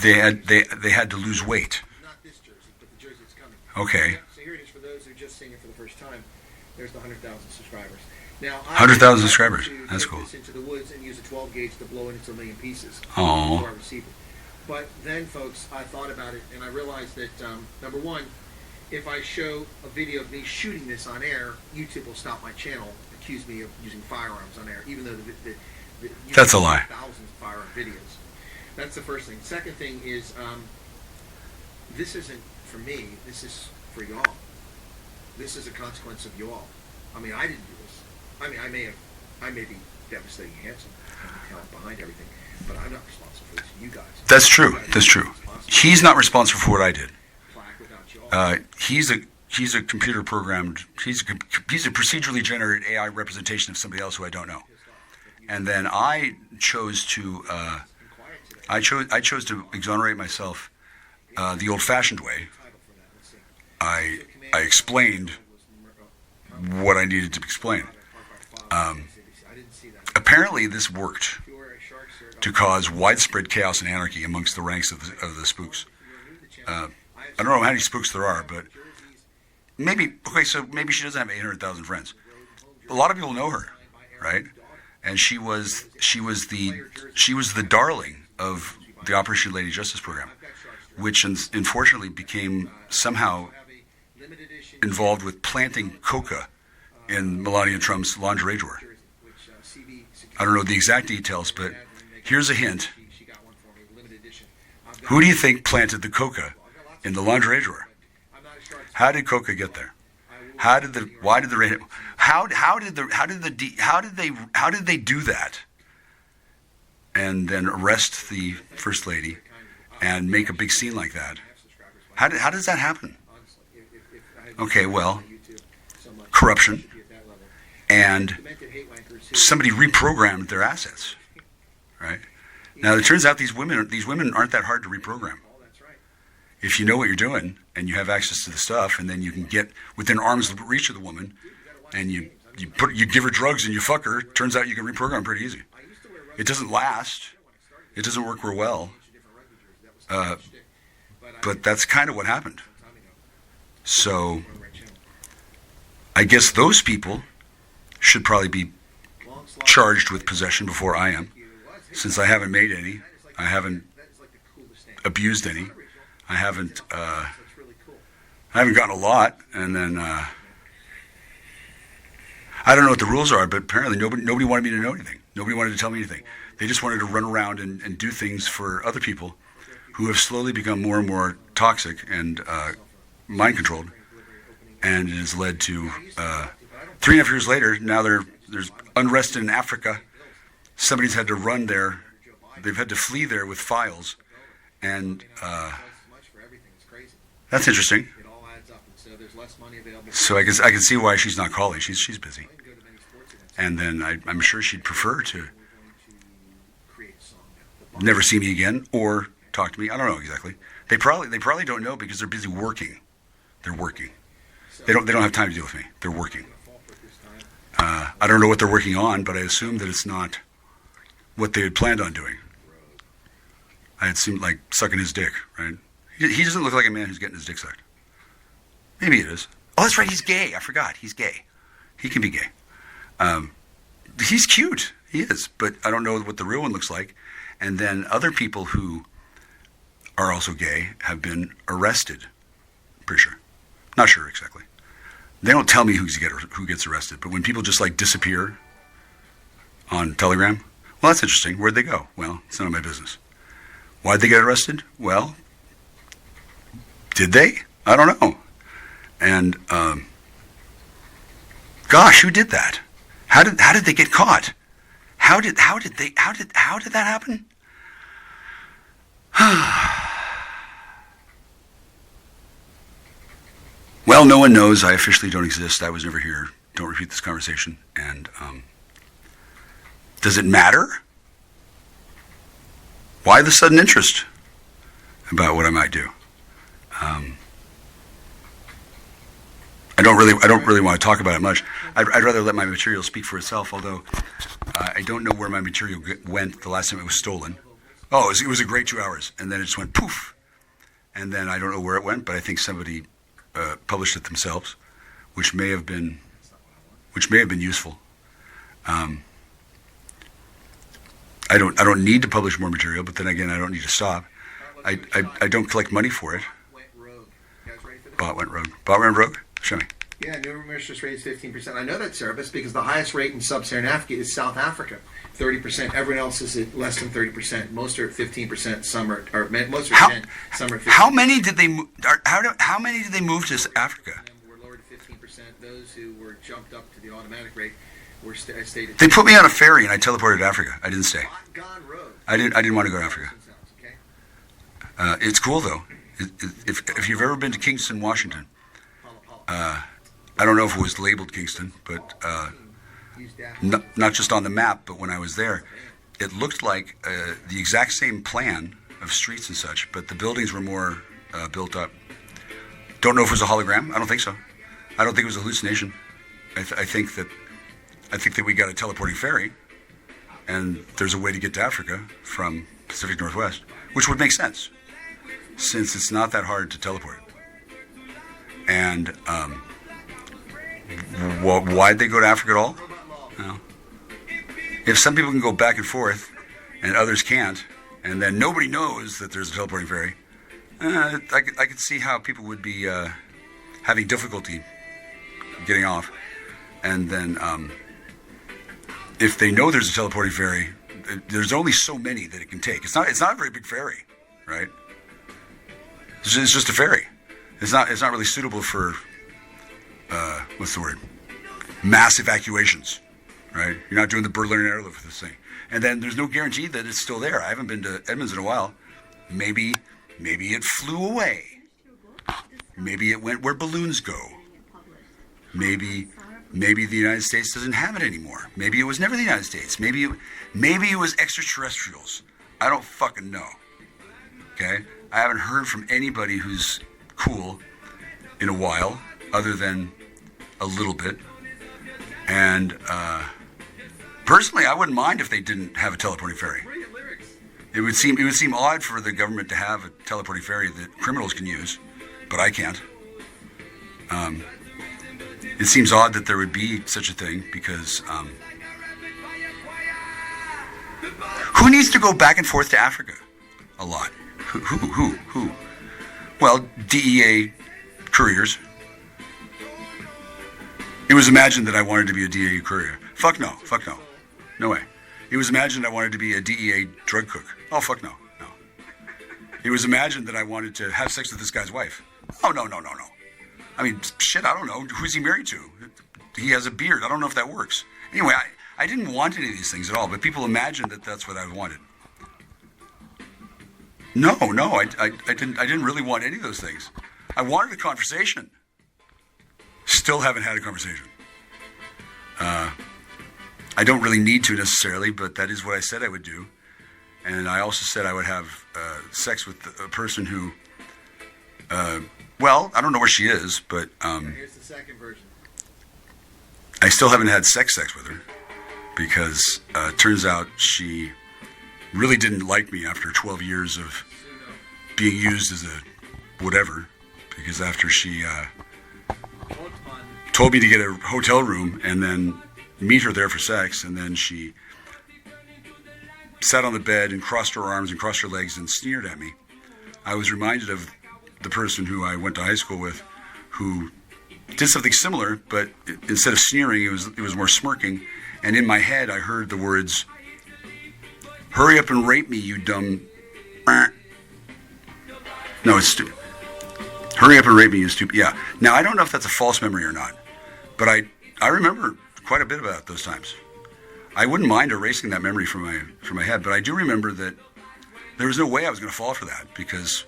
they had to lose weight. Okay. So here it is for those who are just seeing it for the first time. There's the 100,000 subscribers. Now, 100,000 subscribers. That's cool. This into the woods and use a 12 gauge to blow it into a million pieces. Oh. Before I receive it. But then, folks, I thought about it and I realized that number one, if I show a video of me shooting this on air, YouTube will stop my channel, accuse me of using firearms on air, even though the that's a lie. Thousands of firearm videos. That's the first thing. Second thing is, this isn't for me. This is for y'all. This is a consequence of y'all. I mean, I didn't do this. I mean, I may be devastating handsome, and the talent behind everything, but I'm not responsible for this. You guys. That's true. That's true. He's not responsible for what I did. He's a computer programmed. He's a procedurally generated AI representation of somebody else who I don't know. And then I chose to exonerate myself the old-fashioned way. I explained what I needed to explain. Apparently, this worked to cause widespread chaos and anarchy amongst the ranks of the spooks. I don't know how many spooks there are, but maybe she doesn't have 800,000 friends. A lot of people know her, right? And she was the darling of the Operation Lady Justice program, which unfortunately became somehow involved with planting coca in Melania Trump's lingerie drawer. I don't know the exact details, but here's a hint. Who do you think planted the coca in the lingerie drawer? How did coca get there? How did they do that? And then arrest the First Lady and make a big scene like that? How does that happen? Okay, well, corruption, and Demented hate wankers who- somebody reprogrammed their assets, right? Now, it turns out these women aren't that hard to reprogram. Oh, that's right. If you know what you're doing and you have access to the stuff, and then you can get within arm's reach of the woman, and you give her drugs and you fuck her, turns out you can reprogram pretty easy. It doesn't last. It doesn't work real well. But that's kind of what happened. So I guess those people should probably be charged with possession before I am, since I haven't made any. I haven't abused any. I haven't gotten a lot, and then I don't know what the rules are, but apparently nobody wanted me to know anything. Nobody wanted to tell me anything. They just wanted to run around and do things for other people who have slowly become more and more toxic and mind-controlled, and it has led to 3.5 years later, now there's unrest in Africa. Somebody's had to run there. They've had to flee there with files, and that's interesting. So I can see why she's not calling. She's busy, and then I'm sure she'd prefer to never see me again or talk to me. I don't know exactly. They probably don't know because they're busy working. They're working. They don't have time to deal with me. They're working. I don't know what they're working on, but I assume that it's not what they had planned on doing. I had seemed like sucking his dick, right? He doesn't look like a man who's getting his dick sucked. Maybe it is. Oh, that's right. He's gay. I forgot. He's gay. He can be gay. He's cute. He is. But I don't know what the real one looks like. And then other people who are also gay have been arrested. Pretty sure. Not sure exactly. They don't tell me who gets arrested. But when people just like disappear on Telegram, well, that's interesting. Where'd they go? Well, it's none of my business. Why'd they get arrested? Well, did they? I don't know. And gosh, who did that? How did they get caught? How did that happen? Well, no one knows. I officially don't exist. I was never here. Don't repeat this conversation. And does it matter? Why the sudden interest about what I might do? I don't really want to talk about it much. I'd rather let my material speak for itself. Although I don't know where my material went the last time it was stolen. Oh, it was a great 2 hours, and then it just went poof, and then I don't know where it went. But I think somebody published it themselves, which may have been useful. I don't need to publish more material, but then again, I don't need to stop. I don't collect money for it. Bot went rogue. Bot went rogue? Show me. Yeah, new mistress rate is 15%. I know that, Service, because the highest rate in sub-Saharan Africa is South Africa, 30%. Everyone else is at less than 30%. Most are at 15%. Some are, or most are 10. Some are 15%. How many did they? How many did they move to Africa? Were lowered to 15%. Those who were jumped up to the automatic rate were stayed at. They put me on a ferry and I teleported to Africa. I didn't stay. Gone rogue. I didn't want to go to Africa. It's cool though. If you've ever been to Kingston, Washington, I don't know if it was labeled Kingston, but not just on the map, but when I was there, it looked like the exact same plan of streets and such, but the buildings were more built up. Don't know if it was a hologram. I don't think so. I don't think it was a hallucination. I think that we got a teleporting ferry, and there's a way to get to Africa from Pacific Northwest, which would make sense, since it's not that hard to teleport. And why'd they go to Africa at all? No. If some people can go back and forth and others can't, and then nobody knows that there's a teleporting ferry, I could see how people would be having difficulty getting off. And then if they know there's a teleporting ferry, there's only so many that it can take. It's not a very big ferry, right? It's just a ferry. It's not really suitable for what's the word? Mass evacuations, right? You're not doing the Berlin airlift with this thing. And then there's no guarantee that it's still there. I haven't been to Edmonds in a while. Maybe it flew away. Maybe it went where balloons go. Maybe Maybe the United States doesn't have it anymore. Maybe it was never the United States. Maybe it was extraterrestrials. I don't fucking know. Okay? I haven't heard from anybody who's cool in a while, other than a little bit. And personally, I wouldn't mind if they didn't have a teleporting ferry. It would seem odd for the government to have a teleporting ferry that criminals can use, but I can't. It seems odd that there would be such a thing because who needs to go back and forth to Africa a lot? Who? Well, DEA couriers. It was imagined that I wanted to be a DEA courier. Fuck no. No way. It was imagined I wanted to be a DEA drug cook. Oh, fuck no. It was imagined that I wanted to have sex with this guy's wife. Oh, no. I mean, shit, I don't know. Who's he married to? He has a beard. I don't know if that works. Anyway, I didn't want any of these things at all, but people imagined that that's what I wanted. No, I didn't really want any of those things. I wanted a conversation. Still haven't had a conversation. I don't really need to necessarily, but that is what I said I would do. And I also said I would have sex with a person who, well, I don't know where she is, but Here's the second version. I still haven't had sex with her because turns out she really didn't like me after 12 years of being used as a whatever, because after she told me to get a hotel room and then meet her there for sex, and then she sat on the bed and crossed her arms and crossed her legs and sneered at me, I was reminded of the person who I went to high school with who did something similar, but instead of sneering, it was more smirking, and in my head I heard the words, "Hurry up and rape me, you dumb..." No, it's stupid. "Hurry up and rape me, you stupid..." Yeah. Now, I don't know if that's a false memory or not, but I remember quite a bit about those times. I wouldn't mind erasing that memory from my head, but I do remember that there was no way I was going to fall for that because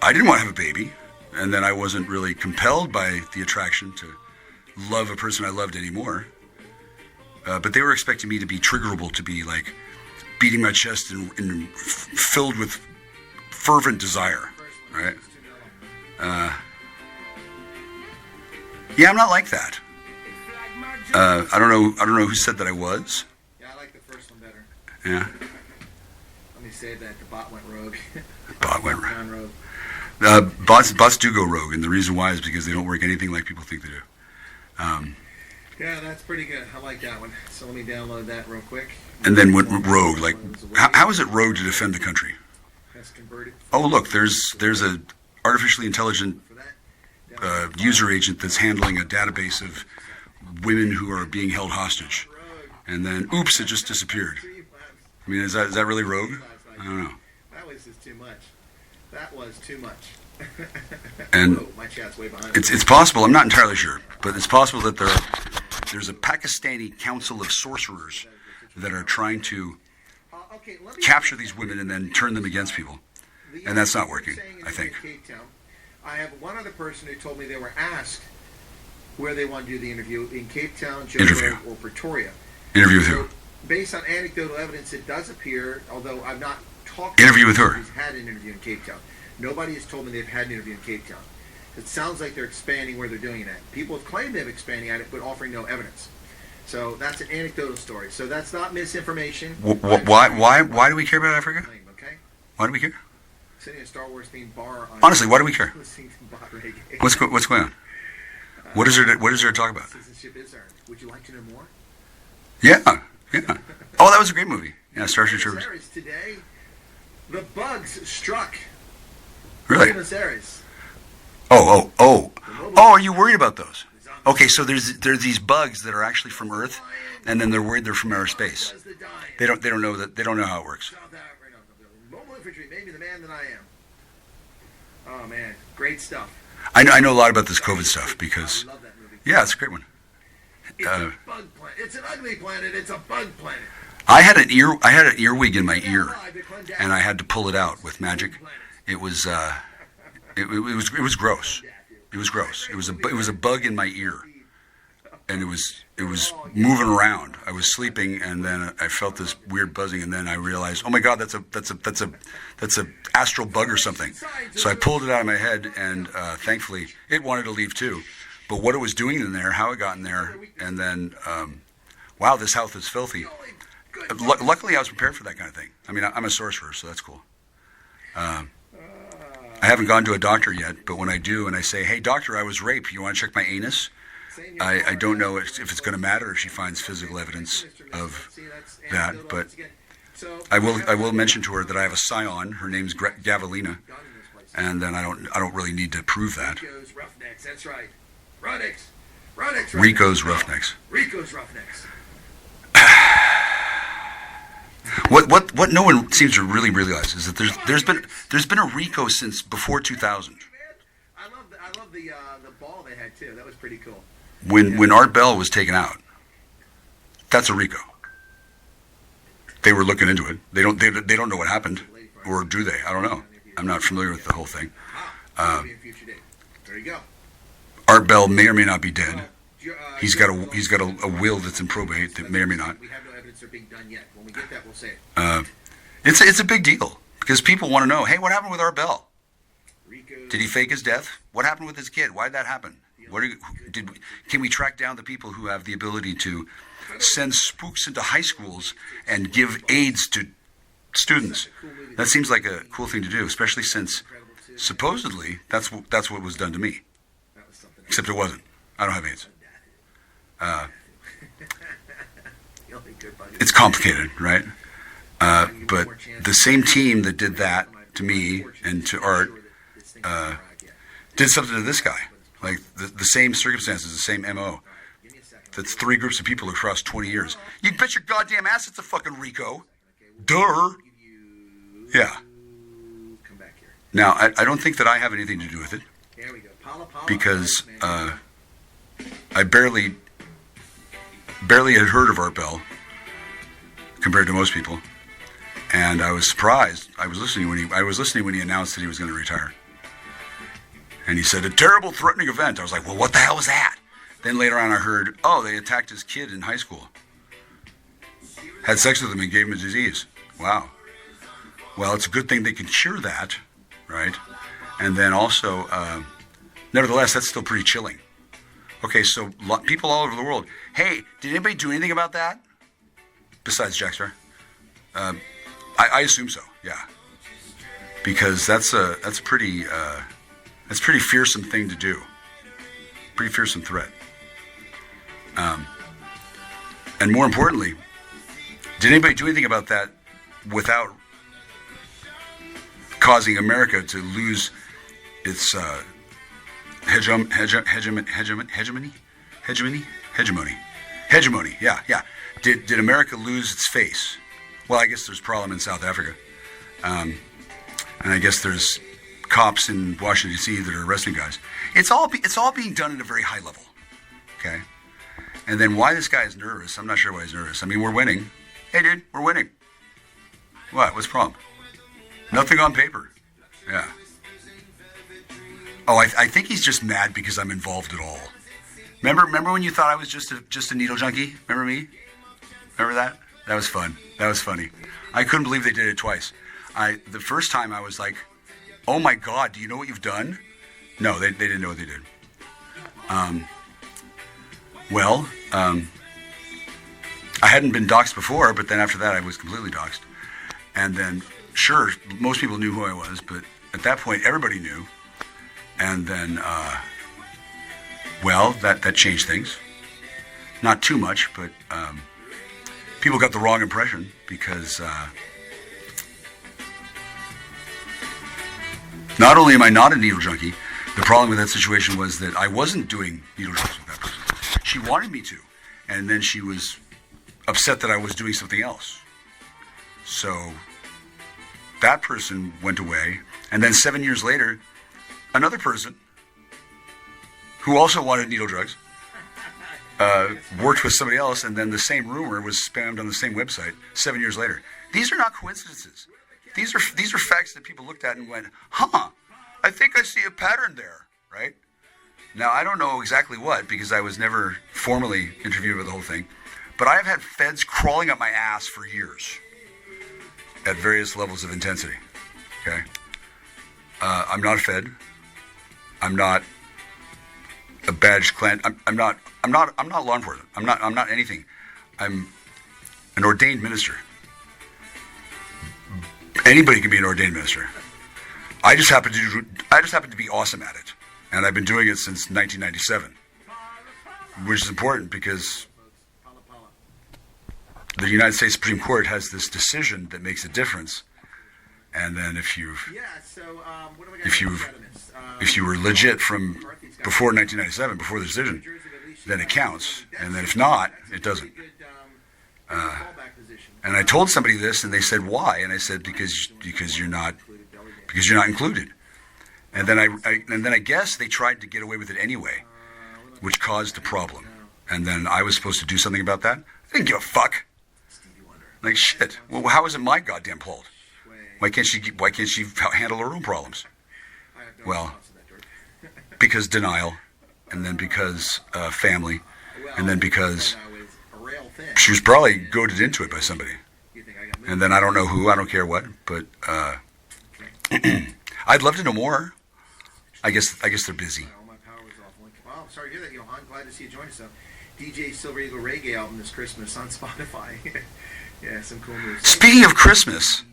I didn't want to have a baby, and then I wasn't really compelled by the attraction to love a person I loved anymore. But they were expecting me to be triggerable, to be like beating my chest and filled with fervent desire, right? Yeah, I'm not like that. I don't know who said that I was. Yeah, I like the first one better. Yeah. Let me say that the bot went rogue. Bot went Gone rogue. Bots do go rogue, and the reason why is because they don't work anything like people think they do. Yeah, that's pretty good. I like that one. So let me download that real quick. And then went rogue. Like, how is it rogue to defend the country? That's converted. Oh, look, there's a artificially intelligent For that. user agent that's handling a database of women who are being held hostage. And then, oops, it just disappeared. I mean, is that really rogue? I don't know. That was just too much. That was too much. And Whoa, my chat's way behind. it's possible, I'm not entirely sure, but it's possible that there's a Pakistani council of sorcerers that are trying to Okay, let me capture these women and then turn them against people. And that's not working, I think. Cape Town. I have one other person who told me they were asked where they want to do the interview, in Cape Town, Interview. Joburg, or Pretoria. Interview with So, who? based on anecdotal evidence, it does appear, although I've not talked Interview to with anyone her. who's had an interview in Cape Town. Nobody has told me they've had an interview in Cape Town. It sounds like they're expanding where they're doing it at. People have claimed they're expanding at it, but offering no evidence. So that's an anecdotal story. So that's not misinformation. Why do we care about Africa? Okay? Why do we care? Sitting a Star Wars themed bar on Honestly, why do we care? listening to bot reggae. What's going on? What is there to talk about? Citizenship is earned. Would you like to know more? Yeah. Oh, that was a great movie. Yeah, Starship Troopers. Buenos Aires today, the bugs struck Really? Buenos Aires. Oh, are you worried about those? Okay, so there's these bugs that are actually from Earth, and then they're worried they're from outer space. Was the dying. They don't know how it works. South Africa, mobile infantry made me the man that I am. Oh man, great stuff. I know a lot about this COVID stuff because I love that movie. yeah, it's a great one. It's a bug planet. It's an ugly planet. It's a bug planet. I had an earwig in my ear, and I had to pull it out with magic. It was it was gross. It was gross. It was a bug in my ear, and it was moving around. I was sleeping, and then I felt this weird buzzing, and then I realized, oh my God, that's a astral bug or something. So I pulled it out of my head, and thankfully it wanted to leave too. But what it was doing in there, how it got in there, and then wow, this house is filthy. Luckily, I was prepared for that kind of thing. I mean, I'm a sorcerer, so that's cool. I haven't gone to a doctor yet, but when I do, and I say, hey, doctor, I was raped. You want to check my anus? I don't know if it's going to matter if she finds physical evidence of that, but I will mention to her that I have a scion. Her name's Gavelina, and then I don't really need to prove that. Rico's Roughnecks, that's right. Rico's Roughnecks. Rico's Roughnecks. What no one seems to really realize is that there's been a Rico since before 2000. I love the ball they had too. That was pretty cool. When Art Bell was taken out, that's a Rico. They were looking into it. They don't know what happened, or do they? I don't know. I'm not familiar with the whole thing. There you go. Art Bell may or may not be dead. He's got a will that's in probate that may or may not. We have no evidence they're being done yet. When we get that, we'll say it. It's a big deal because people want to know. Hey, what happened with Art Bell? Did he fake his death? What happened with his kid? Why did that happen? Can we track down the people who have the ability to send spooks into high schools and give AIDS to students? That seems like a cool thing to do, especially since supposedly that's what was done to me. Except it wasn't. I don't have AIDS. It's complicated, right? But the same team that did that to me and to Art did something to this guy. Like the same circumstances, the same MO. That's 3 groups of people across 20 years. You bet your goddamn ass it's a fucking Rico. Duh. Yeah. Now, I don't think that I have anything to do with it. Because I barely had heard of Art Bell compared to most people. And I was surprised. I was listening when he announced that he was going to retire. And he said, a terrible, threatening event. I was like, well, what the hell was that? Then later on I heard, oh, they attacked his kid in high school. Had sex with him and gave him a disease. Wow. Well, it's a good thing they can cure that, right? And then also, nevertheless, that's still pretty chilling. Okay, so people all over the world. Hey, did anybody do anything about that? Besides Jackstar? I assume so, yeah. Because that's a pretty fearsome thing to do. Pretty fearsome threat. And more importantly, did anybody do anything about that without causing America to lose its hegemony? Yeah. Did America lose its face? Well, I guess there's a problem in South Africa, and I guess there's cops in Washington D.C. that are arresting guys. It's all being done at a very high level, okay? And then why this guy is nervous? I'm not sure why he's nervous. I mean, we're winning. Hey, dude, we're winning. What? What's the problem? Nothing on paper. Yeah. Oh, I think he's just mad because I'm involved at all. Remember when you thought I was just a needle junkie? Remember me? Remember that? That was fun. That was funny. I couldn't believe they did it twice. The first time I was like, oh my God, do you know what you've done? No, they didn't know what they did. I hadn't been doxxed before, but then after that I was completely doxxed. And then, sure, most people knew who I was, but at that point everybody knew. And then, that changed things. Not too much, but people got the wrong impression because not only am I not a needle junkie, the problem with that situation was that I wasn't doing needle drugs with that person. She wanted me to, and then she was upset that I was doing something else. So that person went away, and then 7 years later, another person who also wanted needle drugs worked with somebody else, and then the same rumor was spammed on the same website 7 years later. These are not coincidences. These are facts that people looked at and went, huh, I think I see a pattern there, right? Now, I don't know exactly what, because I was never formally interviewed about the whole thing, but I have had feds crawling up my ass for years at various levels of intensity. Okay? I'm not a fed. I'm not a badged clan. I'm not law enforcement. I'm not anything. I'm an ordained minister. Anybody can be an ordained minister. I just happen to be awesome at it. And I've been doing it since 1997, which is important because the United States Supreme Court has this decision that makes a difference. And then if you were legit from before 1997, before the decision, then it counts. And then if not, it doesn't. And I told somebody this, and they said, "Why?" And I said, "Because you're not included." And then I guess they tried to get away with it anyway, which caused a problem. And then I was supposed to do something about that. I didn't give a fuck. Like shit. Well, how is it my goddamn fault? Why can't she handle her own problems? Well, because denial, and then because family, and then because she was probably goaded into it by somebody. And then I don't know who, I don't care what, but I'd love to know more. I guess they're busy. Wow, sorry to hear that, Johan. Glad to see you join us. DJ Silver Eagle Reggae album this Christmas on Spotify. Yeah, some cool moves. Speaking of Christmas,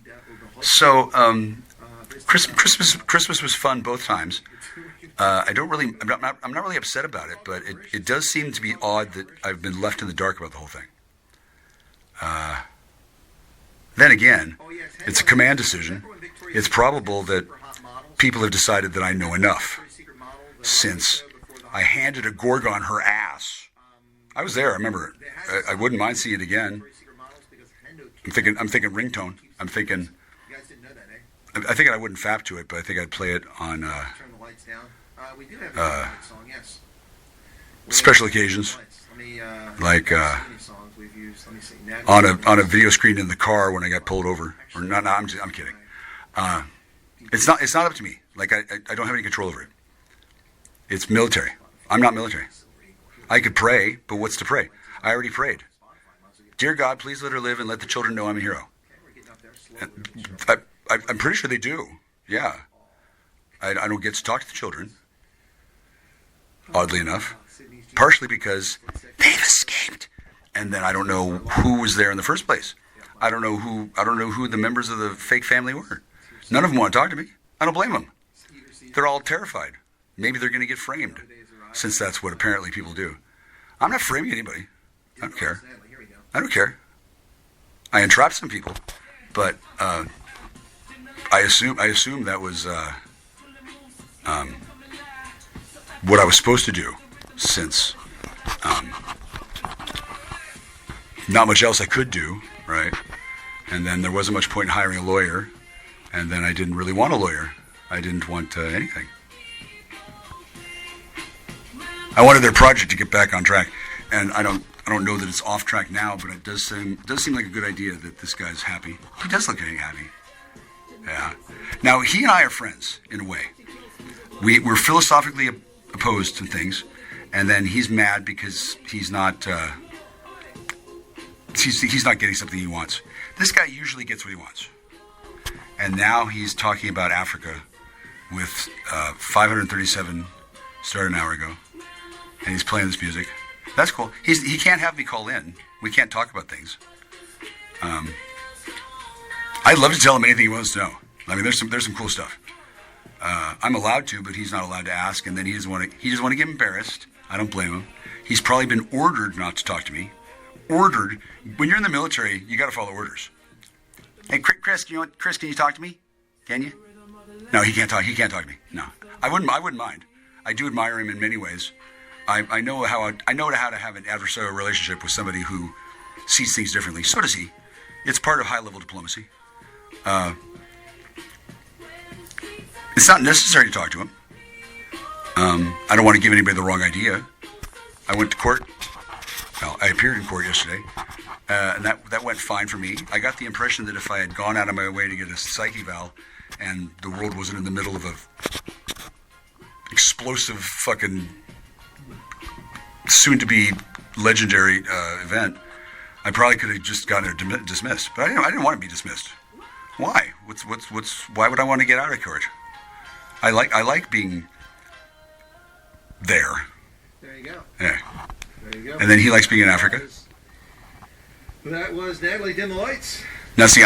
so Christmas was fun both times. I'm not really upset about it, but it does seem to be odd that I've been left in the dark about the whole thing. Then again, it's a command decision. It's probable that people have decided that I know enough, since I handed a Gorgon her ass. I was there. I remember it. I wouldn't mind seeing it again. I'm thinking ringtone. I'm thinking I wouldn't fap to it, but I think I'd play it on special occasions, like on a video screen in the car when I got pulled over. Or not? No, I'm kidding. It's not up to me. Like I don't have any control over it. It's military. I'm not military. I could pray, but what's to pray? I already prayed. Dear God, please let her live and let the children know I'm a hero. I'm pretty sure they do. Yeah. I don't get to talk to the children, oddly enough. Partially because they've escaped. And then I don't know who was there in the first place. I don't know who the members of the fake family were. None of them want to talk to me. I don't blame them. They're all terrified. Maybe they're going to get framed, since that's what apparently people do. I'm not framing anybody. I don't care. I don't care. I entrapped some people, but I assume that was what I was supposed to do, since not much else I could do, right? And then there wasn't much point in hiring a lawyer, and then I didn't really want a lawyer. I didn't want anything. I wanted their project to get back on track, and I don't know that it's off track now, but it does seem like a good idea that this guy's happy. He does look getting happy. Yeah. Now he and I are friends in a way. We're philosophically opposed to things, and then he's mad because he's not getting something he wants. This guy usually gets what he wants, and now he's talking about Africa with 537 started an hour ago. And he's playing this music. That's cool. He can't have me call in. We can't talk about things. I'd love to tell him anything he wants to know. I mean, there's some cool stuff. I'm allowed to, but he's not allowed to ask. And then he doesn't want to get embarrassed. I don't blame him. He's probably been ordered not to talk to me. Ordered. When you're in the military, you got to follow orders. Hey, Chris, can you talk to me? Can you? No, he can't talk. He can't talk to me. No, I wouldn't mind. I do admire him in many ways. I know how to have an adversarial relationship with somebody who sees things differently. So does he. It's part of high-level diplomacy. It's not necessary to talk to him. I don't want to give anybody the wrong idea. I went to court. Well, I appeared in court yesterday, and that went fine for me. I got the impression that if I had gone out of my way to get a psych eval, and the world wasn't in the middle of a explosive fucking soon-to-be legendary event, I probably could have just gotten her dismissed. But I didn't want to be dismissed. Why? Why would I want to get out of court? I like being there. There you go. Yeah. There you go. And then he likes being in Africa. That was Natalie Dim the Lights. Now, see,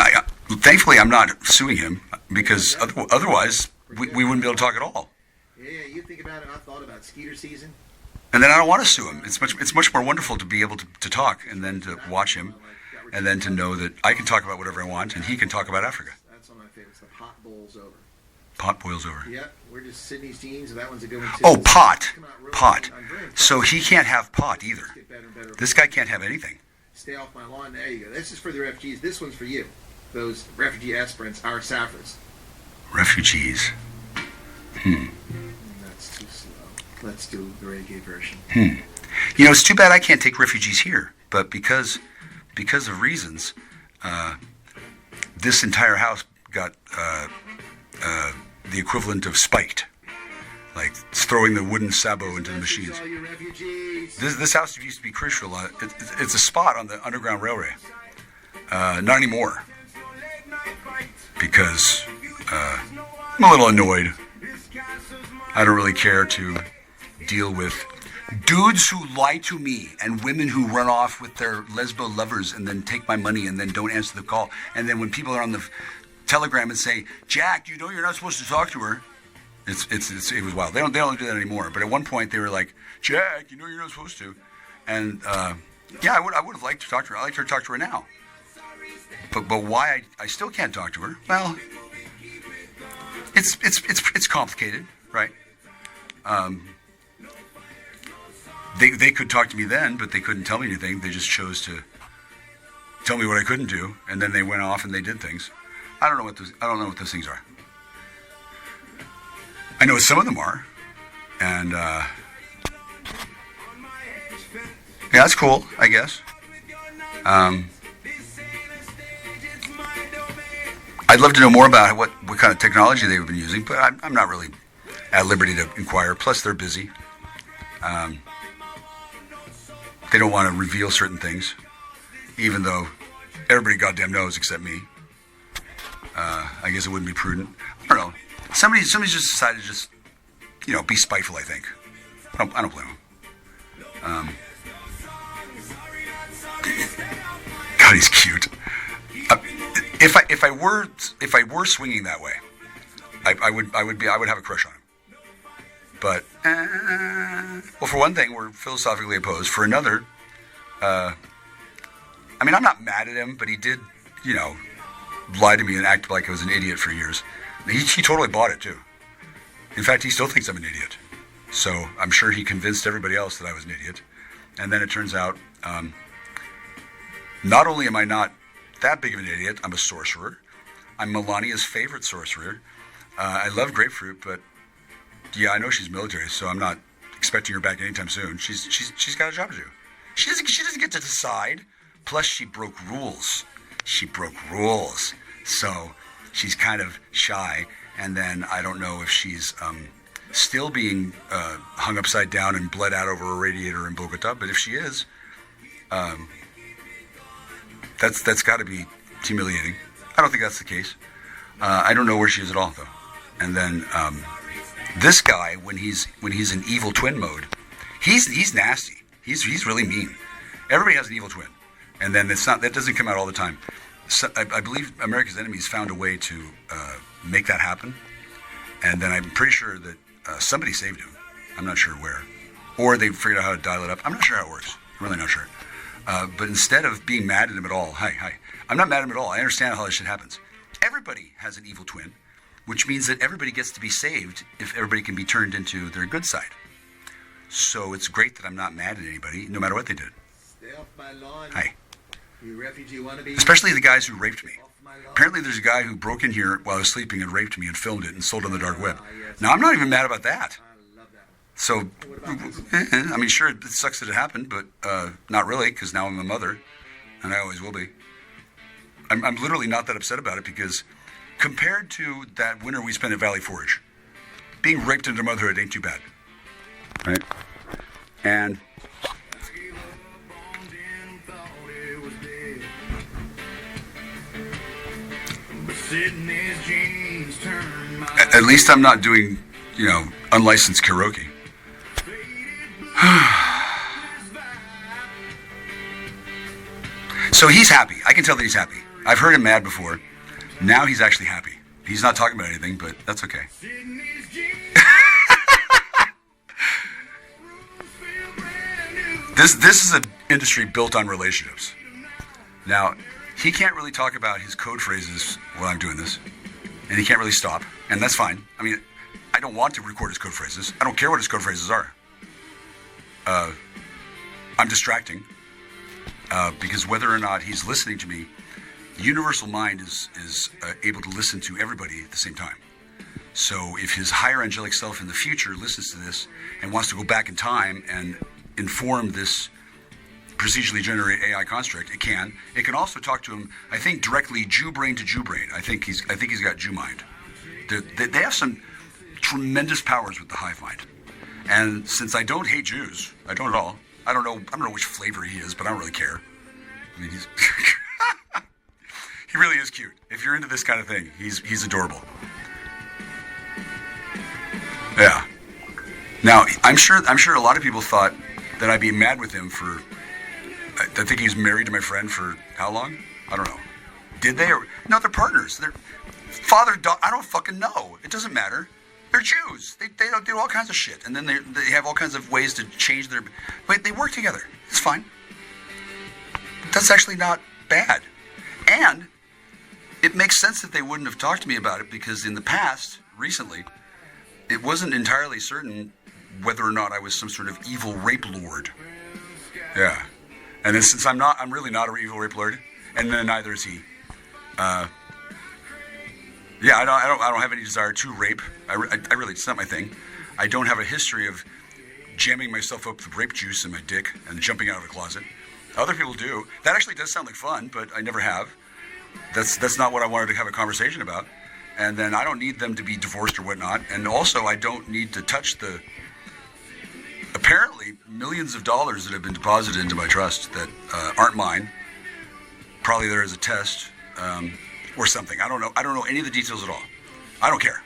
thankfully I'm not suing him because otherwise we wouldn't be able to talk at all. Yeah, you think about it. I thought about skeeter season. And then I don't want to sue him. It's much more wonderful to be able to talk and then to watch him, and then to know that I can talk about whatever I want and he can talk about Africa. That's one of my favorites. The pot boils over. Pot boils over. Yep, we're just Sydney's jeans, and that one's a good one too. Oh, pot. Pot. I'm brilliant. So he can't have pot either. Get better and better. This guy can't have anything. Stay off my lawn. There you go. This is for the refugees. This one's for you. Those refugee aspirants, our Saffras. Refugees. That's too slow. Let's do the reggae version. You know, it's too bad I can't take refugees here, but because of reasons, this entire house got the equivalent of spiked, like throwing the wooden sabot into the machines. All you refugees. This house used to be crucial. It's a spot on the Underground Railway. Not anymore, because I'm a little annoyed. I don't really care to deal with dudes who lie to me and women who run off with their lesbo lovers and then take my money and then don't answer the call. And then when people are on the telegram and say, "Jack, you know you're not supposed to talk to her," it was wild. They don't do that anymore. But at one point they were like, "Jack, you know you're not supposed to," and yeah, I would have liked to talk to her. I like to talk to her now. But why I still can't talk to her? Well, it's complicated, right? They could talk to me then, but they couldn't tell me anything. They just chose to tell me what I couldn't do, and then they went off and they did things. I don't know what those things are. I know what some of them are, and yeah, that's cool, I guess. I'd love to know more about what kind of technology they've been using, but I'm not really at liberty to inquire. Plus, they're busy. They don't want to reveal certain things, even though everybody goddamn knows except me. I guess it wouldn't be prudent. I don't know. Somebody's just decided to just, be spiteful, I think. I don't blame them. God, he's cute. If I were swinging that way, I would have a crush on him. But well, for one thing, we're philosophically opposed. For another, I'm not mad at him, but he did, lie to me and act like I was an idiot for years. He totally bought it too. In fact, he still thinks I'm an idiot. So I'm sure he convinced everybody else that I was an idiot. And then it turns out, not only am I not that big of an idiot, I'm a sorcerer. I'm Melania's favorite sorcerer. I love grapefruit, but yeah, I know she's military, so I'm not expecting her back anytime soon. She's got a job to do. She doesn't get to decide. Plus, she broke rules. So she's kind of shy. And then I don't know if she's still being hung upside down and bled out over a radiator in Bogota. But if she is, that's got to be humiliating. I don't think that's the case. I don't know where she is at all, though. And then this guy, when he's in evil twin mode, he's nasty. He's really mean. Everybody has an evil twin, and then that doesn't come out all the time. So, I believe America's Enemies found a way to make that happen, and then I'm pretty sure that somebody saved him. I'm not sure where, or they figured out how to dial it up. I'm not sure how it works. I'm really not sure. But instead of being mad at him at all, hi, I'm not mad at him at all. I understand how this shit happens. Everybody has an evil twin, which means that everybody gets to be saved if everybody can be turned into their good side. So it's great that I'm not mad at anybody, no matter what they did. Stay off my lawn. Hi. You refugee wannabe. Especially the guys who raped me. Apparently there's a guy who broke in here while I was sleeping and raped me and filmed it and sold it on the dark web. Now, I'm not even mad about that. I love that. So, sure, it sucks that it happened, but not really, because now I'm a mother, and I always will be. I'm literally not that upset about it, because compared to that winter we spent at Valley Forge, being raped into motherhood ain't too bad. Right? And At least I'm not doing, unlicensed karaoke. So he's happy. I can tell that he's happy. I've heard him mad before. Now he's actually happy. He's not talking about anything, but that's okay. This is an industry built on relationships. Now, he can't really talk about his code phrases while I'm doing this, and he can't really stop, and that's fine. I mean, I don't want to record his code phrases. I don't care what his code phrases are. I'm distracting, because whether or not he's listening to me, the universal mind is able to listen to everybody at the same time. So if his higher angelic self in the future listens to this and wants to go back in time and inform this procedurally generated AI construct, it can. It can also talk to him, I think, directly Jew brain to Jew brain. I think he's got Jew mind. They have some tremendous powers with the hive mind. And since I don't hate Jews, I don't at all. I don't know which flavor he is, but I don't really care. I mean, he's he really is cute. If you're into this kind of thing, he's adorable. Yeah. Now, I'm sure a lot of people thought that I'd be mad with him for. I think he was married to my friend for how long? I don't know. Did they? No, they're partners. They're father, daughter. I don't fucking know. It doesn't matter. They're Jews. They do all kinds of shit, and then they have all kinds of ways to change their. But they work together. It's fine. That's actually not bad, and it makes sense that they wouldn't have talked to me about it because in the past, recently, it wasn't entirely certain whether or not I was some sort of evil rape lord. Yeah. And then since I'm really not an evil rape lord, and then neither is he. Yeah, I don't have any desire to rape. I really, it's not my thing. I don't have a history of jamming myself up with rape juice in my dick and jumping out of a closet. Other people do. That actually does sound like fun, but I never have. That's not what I wanted to have a conversation about. And then I don't need them to be divorced or whatnot. And also, I don't need to touch the apparently millions of dollars that have been deposited into my trust that aren't mine. Probably there is a test or something. I don't know any of the details at all. I don't care.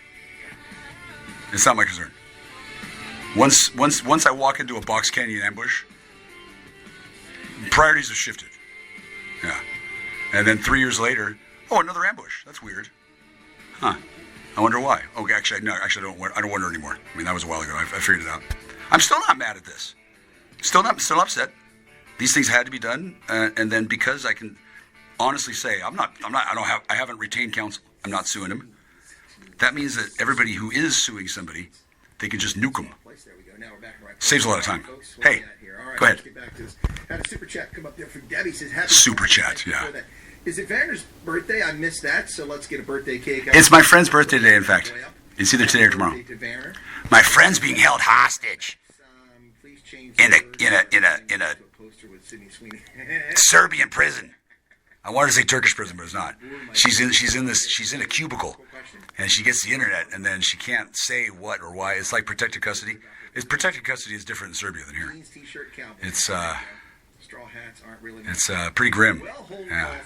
It's not my concern. Once I walk into a box canyon ambush, priorities have shifted. Yeah. And then 3 years later, another ambush. That's weird. Huh. I wonder why. Oh, actually, I don't wonder anymore. I mean, that was a while ago. I figured it out. I'm still not mad at this. Still upset. These things had to be done, and then because I can honestly say I haven't retained counsel. I'm not suing him. That means that everybody who is suing somebody, they can just nuke them. Saves a lot of time. Hey, go ahead. Had a super chat come up there from Debbie. Says happy super chat. Yeah. Is it Vander's birthday? I missed that, so let's get a birthday cake. It's my friend's birthday today, in fact. It's either today or tomorrow. My friend's being held hostage in a Serbian prison. I wanted to say Turkish prison, but it's not. She's in a cubicle, and she gets the internet, and then she can't say what or why. It's like protected custody. Protected custody is different in Serbia than here. It's straw hats aren't really. It's pretty grim. Yeah.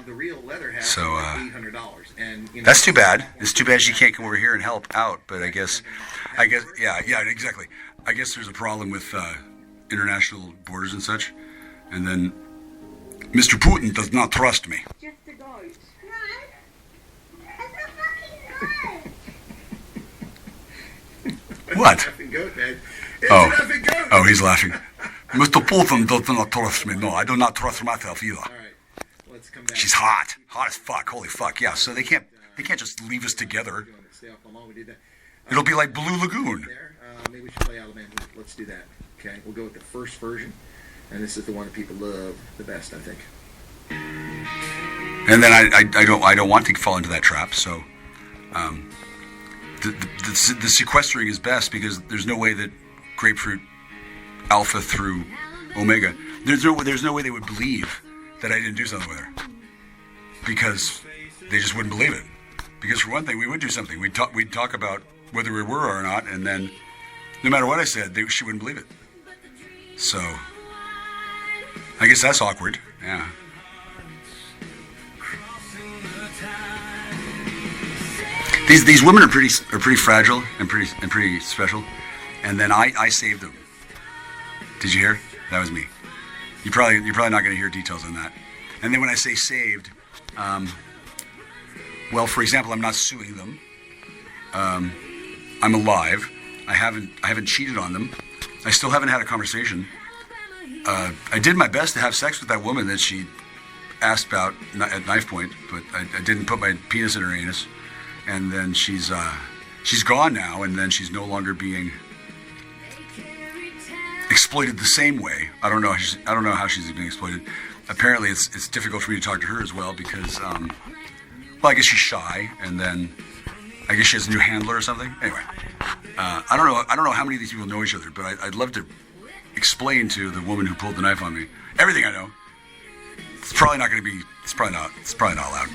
The real leather hat so $800, and that's too bad. It's too bad she can't come over here and help out. But I guess, yeah, exactly. I guess there's a problem with international borders and such, and then Mr. Putin does not trust me. Just a goat. No, it's a fucking goat. What? It's an effing goat, man. It's an effing goat. Oh, he's laughing. Mr. Putin does not trust me. No, I do not trust myself either. All right, let's come back. She's hot as fuck. Holy fuck, yeah. So they can't just leave us together. It'll be like Blue Lagoon. Maybe we should play Alabama. Let's do that. Okay, we'll go with the first version, and this is the one that people love the best, I think. And then I don't want to fall into that trap. So, the sequestering is best because there's no way that grapefruit alpha through omega. There's no way they would believe that I didn't do something with her because they just wouldn't believe it. Because for one thing, we would do something. We'd talk about whether we were or not, and then no matter what I said, she wouldn't believe it. So I guess that's awkward. Yeah. These women are pretty fragile and pretty special. And then I saved them. Did you hear? That was me. You're probably not going to hear details on that. And then when I say saved, well, for example, I'm not suing them. I'm alive. I haven't cheated on them. I still haven't had a conversation. I did my best to have sex with that woman that she asked about at knife point, but I didn't put my penis in her anus. And then she's gone now, and then she's no longer being exploited the same way. I don't know how she's being exploited. Apparently, it's difficult for me to talk to her as well because, well, I guess she's shy, and then I guess she has a new handler or something. Anyway, I don't know how many of these people know each other, but I'd love to explain to the woman who pulled the knife on me everything I know. It's probably not allowed,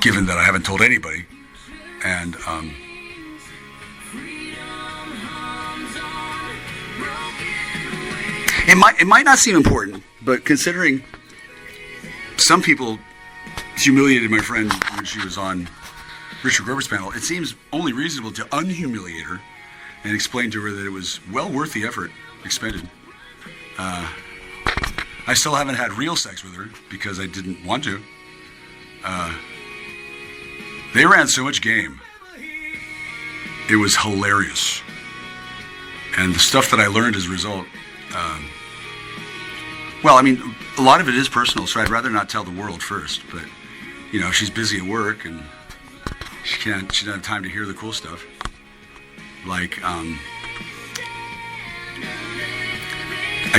given that I haven't told anybody, and it might not seem important, but considering some people humiliated my friend when she was on Richard Grover's panel, it seems only reasonable to unhumiliate her and explain to her that it was well worth the effort expended. I still haven't had real sex with her because I didn't want to. They ran so much game. It was hilarious. And the stuff that I learned as a result, well, I mean, a lot of it is personal, so I'd rather not tell the world first. But, you know, she's busy at work and she doesn't have time to hear the cool stuff. Like, I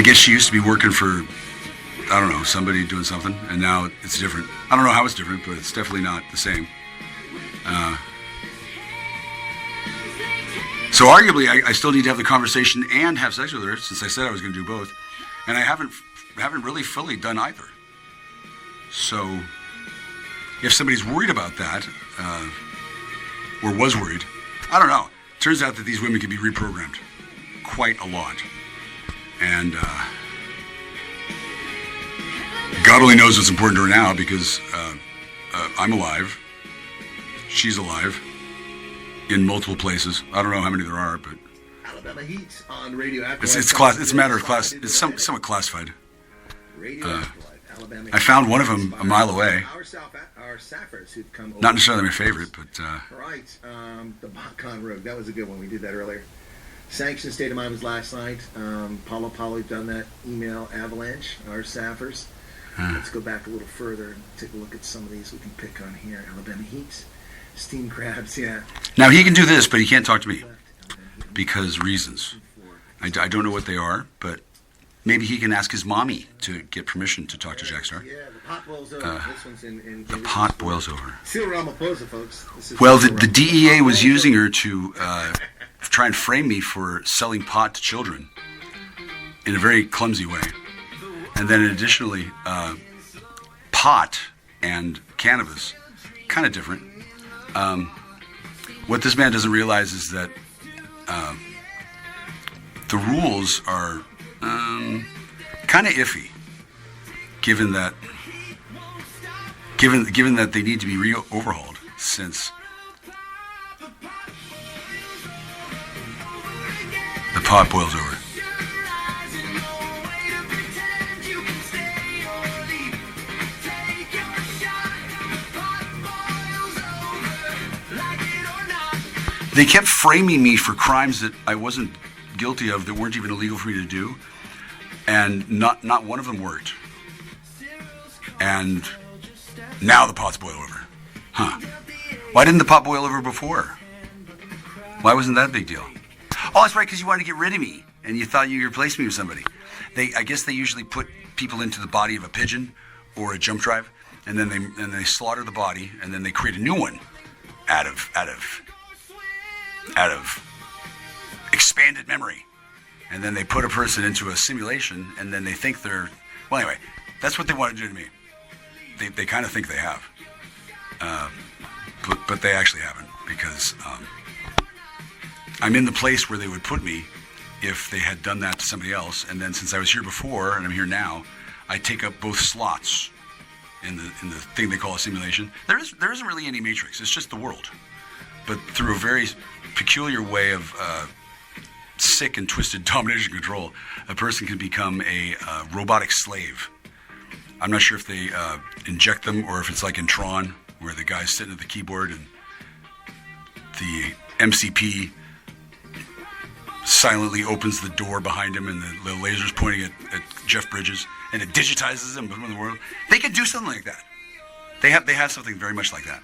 guess she used to be working for, I don't know, somebody doing something, and now it's different. I don't know how it's different, but it's definitely not the same. So arguably, I still need to have the conversation and have sex with her, since I said I was going to do both, and I haven't really fully done either. So, if somebody's worried about that, or was worried, I don't know. Turns out that these women can be reprogrammed quite a lot, and God only knows what's important to her now, because I'm alive, she's alive, in multiple places. I don't know how many there are, but Alabama Heat on Radio it's a matter of class. It's somewhat classified. Alabama I found one of them a mile away. Our staffers who've come over. Not necessarily my favorite, but All right, the Botcon Rogue. That was a good one. We did that earlier. Sanction State of Mind was last night. Paulo done that email avalanche. Our staffers. Let's go back a little further and take a look at some of these we can pick on here. Alabama Heat. Steamed crabs, yeah. Now he can do this, but he can't talk to me because reasons. I don't know what they are, but maybe he can ask his mommy to get permission to talk to Jackstar. Yeah, the pot boils over. This one's in The pot boils over. Cyril Ramaphosa, folks. Well, the DEA was using her to try and frame me for selling pot to children in a very clumsy way. And then additionally, pot and cannabis, kind of different. What this man doesn't realize is that the rules are kind of iffy, given that they need to be overhauled, since the pot boils over. They kept framing me for crimes that I wasn't guilty of, that weren't even illegal for me to do, and not one of them worked. And now the pot's boiled over. Huh. Why didn't the pot boil over before? Why wasn't that a big deal? Oh, that's right, because you wanted to get rid of me, and you thought you replaced me with somebody. I guess they usually put people into the body of a pigeon or a jump drive, and then they slaughter the body, and then they create a new one out of expanded memory, and then they put a person into a simulation, and then they think they're, well, anyway, that's what they want to do to me. They kind of think they have, but they actually haven't, because I'm in the place where they would put me if they had done that to somebody else. And then since I was here before and I'm here now, I take up both slots in the thing they call a simulation. There isn't really any matrix. It's just the world. but through a very peculiar way of sick and twisted domination control, a person can become a robotic slave. I'm not sure if they inject them or if it's like in Tron, where the guy's sitting at the keyboard and the MCP silently opens the door behind him and the laser's pointing at Jeff Bridges and it digitizes him from the world. They could do something like that. They have something very much like that.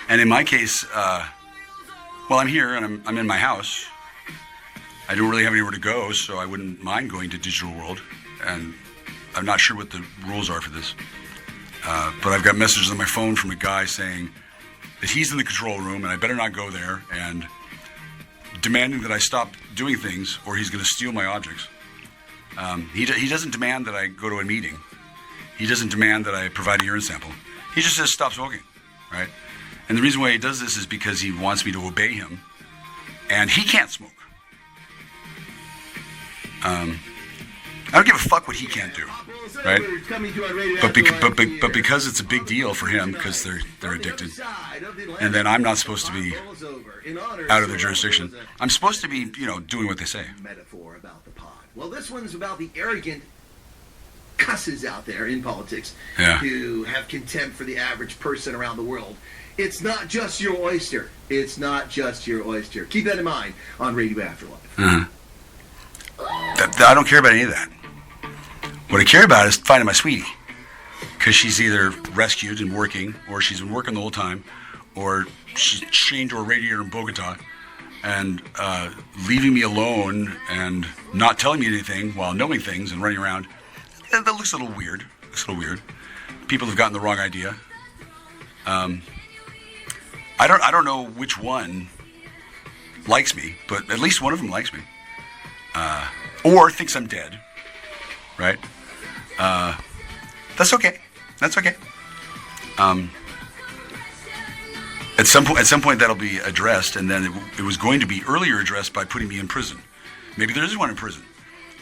And in my case, well, I'm here and I'm in my house. I don't really have anywhere to go, so I wouldn't mind going to digital world. And I'm not sure what the rules are for this. But I've got messages on my phone from a guy saying that he's in the control room and I better not go there, and demanding that I stop doing things or he's going to steal my objects. He doesn't demand that I go to a meeting. He doesn't demand that I provide a urine sample. He just says stop smoking, right? And the reason why he does this is because he wants me to obey him, and he can't smoke. I don't give a fuck what he can't do, right? But because it's a big deal for him, because they're addicted, and then I'm not supposed to be out of their jurisdiction. I'm supposed to be, doing what they say. Metaphor about the pod. Well, this one's about the arrogant cusses out there in politics who have contempt for the average person around the world. It's not just your oyster. It's not just your oyster. Keep that in mind on Radio Afterlife. Uh-huh. I don't care about any of that. What I care about is finding my sweetie, because she's either rescued and working, or she's been working the whole time, or she's chained to a radiator in Bogota and leaving me alone and not telling me anything while knowing things and running around. That looks a little weird. People have gotten the wrong idea. I don't know which one likes me, but at least one of them likes me. Or thinks I'm dead, right? That's okay. At some point that'll be addressed, and then it was going to be earlier addressed by putting me in prison. Maybe there is one in prison.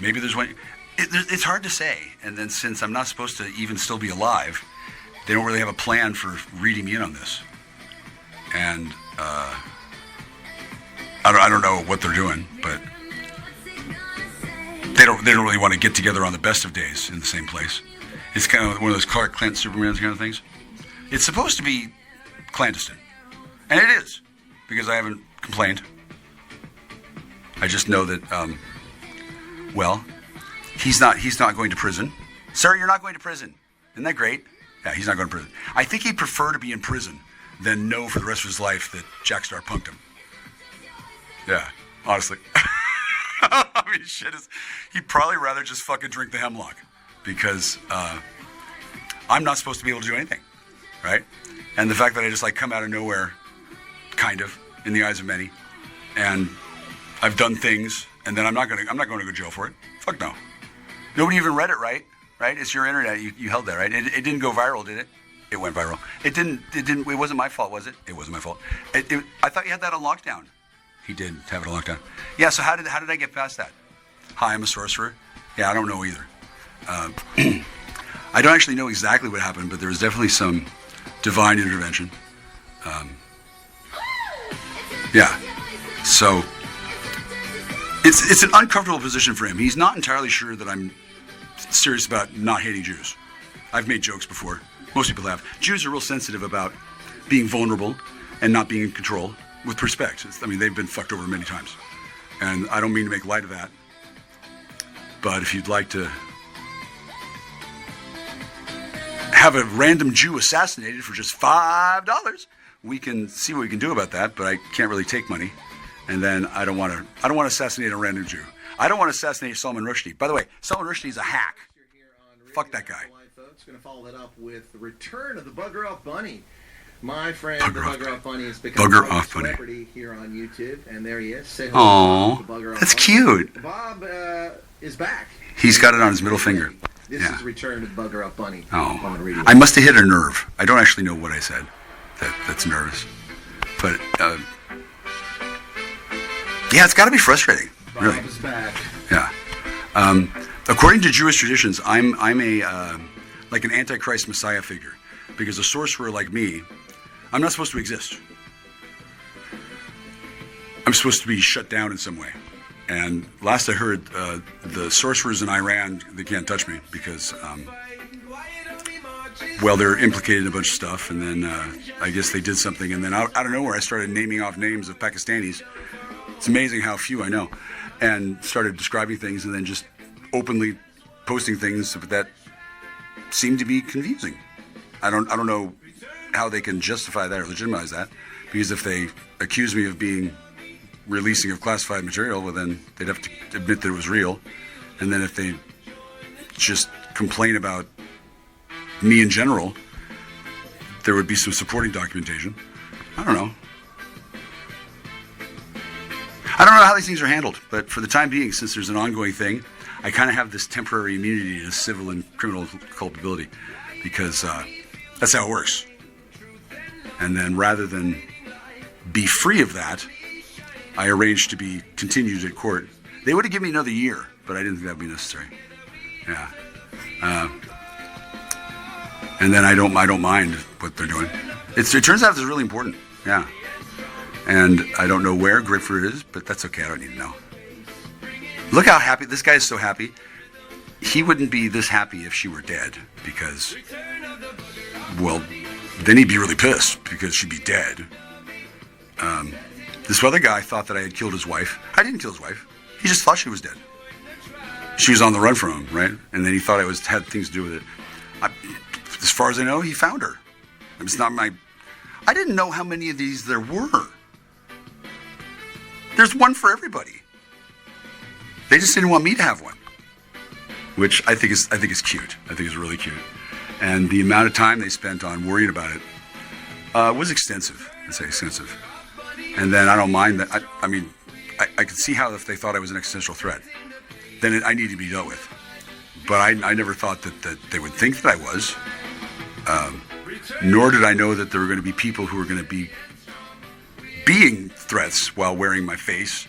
Maybe there's one. It's hard to say. And then since I'm not supposed to even still be alive, they don't really have a plan for reading me in on this. And I don't know what they're doing, but they don't really want to get together on the best of days in the same place. It's kind of one of those Clark Kent, Superman kind of things. It's supposed to be clandestine, and it is, because I haven't complained. I just know that, he's not going to prison. Sir, you're not going to prison. Isn't that great? Yeah, he's not going to prison. I think he'd prefer to be in prison than know for the rest of his life that Jackstar punked him. Yeah, honestly. I mean, he'd probably rather just fucking drink the hemlock, because I'm not supposed to be able to do anything, right? And the fact that I just come out of nowhere, kind of, in the eyes of many, and I've done things, and then I'm not going to go to jail for it. Fuck no. Nobody even read it, right? It's your internet. You held that, right? It didn't go viral, did it? It went viral. It wasn't my fault, was it? It wasn't my fault. I thought you had that on lockdown. He did have it on lockdown. Yeah, so how did I get past that? Hi, I'm a sorcerer. Yeah, I don't know either. I don't actually know exactly what happened, but there was definitely some divine intervention. Yeah. So it's an uncomfortable position for him. He's not entirely sure that I'm serious about not hating Jews. I've made jokes before. Most people have. Jews are real sensitive about being vulnerable and not being in control, with respect. They've been fucked over many times. And I don't mean to make light of that. But if you'd like to have a random Jew assassinated for just $5, we can see what we can do about that, but I can't really take money. And then I don't want to assassinate a random Jew. I don't want to assassinate Salman Rushdie. By the way, Salman Rushdie is a hack. Fuck that guy. Folks, going to follow that up with the return of the Bugger Off Bunny. My friend, the Bugger Off Bunny, has become a celebrity here on YouTube, and there he is. Say hello to the Bugger Off that's Bunny. Cute. Bob is back. He's got it on his middle finger. This is the return of the Bugger Off Bunny. Oh, I must have hit a nerve. I don't actually know what I said. That's nervous. But, yeah, it's got to be frustrating. Really. Bob is back. Yeah. According to Jewish traditions, I'm a like an Antichrist Messiah figure, because a sorcerer like me, I'm not supposed to exist. I'm supposed to be shut down in some way. And last I heard, the sorcerers in Iran, they can't touch me because, well, they're implicated in a bunch of stuff. And then I guess they did something. And then out of nowhere, I started naming off names of Pakistanis. It's amazing how few I know. And started describing things and then just openly posting things that seemed to be confusing. I don't know how they can justify that or legitimize that, because if they accuse me of being releasing of classified material, well then they'd have to admit that it was real. And then if they just complain about me in general, there would be some supporting documentation. I don't know. I don't know how these things are handled, but for the time being, since there's an ongoing thing, I kind of have this temporary immunity to civil and criminal culpability, because that's how it works. And then rather than be free of that, I arranged to be continued at court. They would have given me another year, but I didn't think that would be necessary. Yeah. And then I don't mind what they're doing. It turns out it's really important. Yeah. And I don't know where Grapefruit is, but that's okay. I don't need to know. Look how happy. This guy is so happy. He wouldn't be this happy if she were dead, because, well, then he'd be really pissed because she'd be dead. This other guy thought that I had killed his wife. I didn't kill his wife. He just thought she was dead. She was on the run from him, right? And then he thought I had things to do with it. As far as I know, he found her. It's not my... I didn't know how many of these there were. There's one for everybody. They just didn't want me to have one, which I think is cute. I think is really cute. And the amount of time they spent on worrying about it was extensive. I'd say extensive. And then I don't mind that. I could see how if they thought I was an existential threat, then I need to be dealt with. But I never thought that they would think that I was. Nor did I know that there were going to be people who were going to be being threats while wearing my face,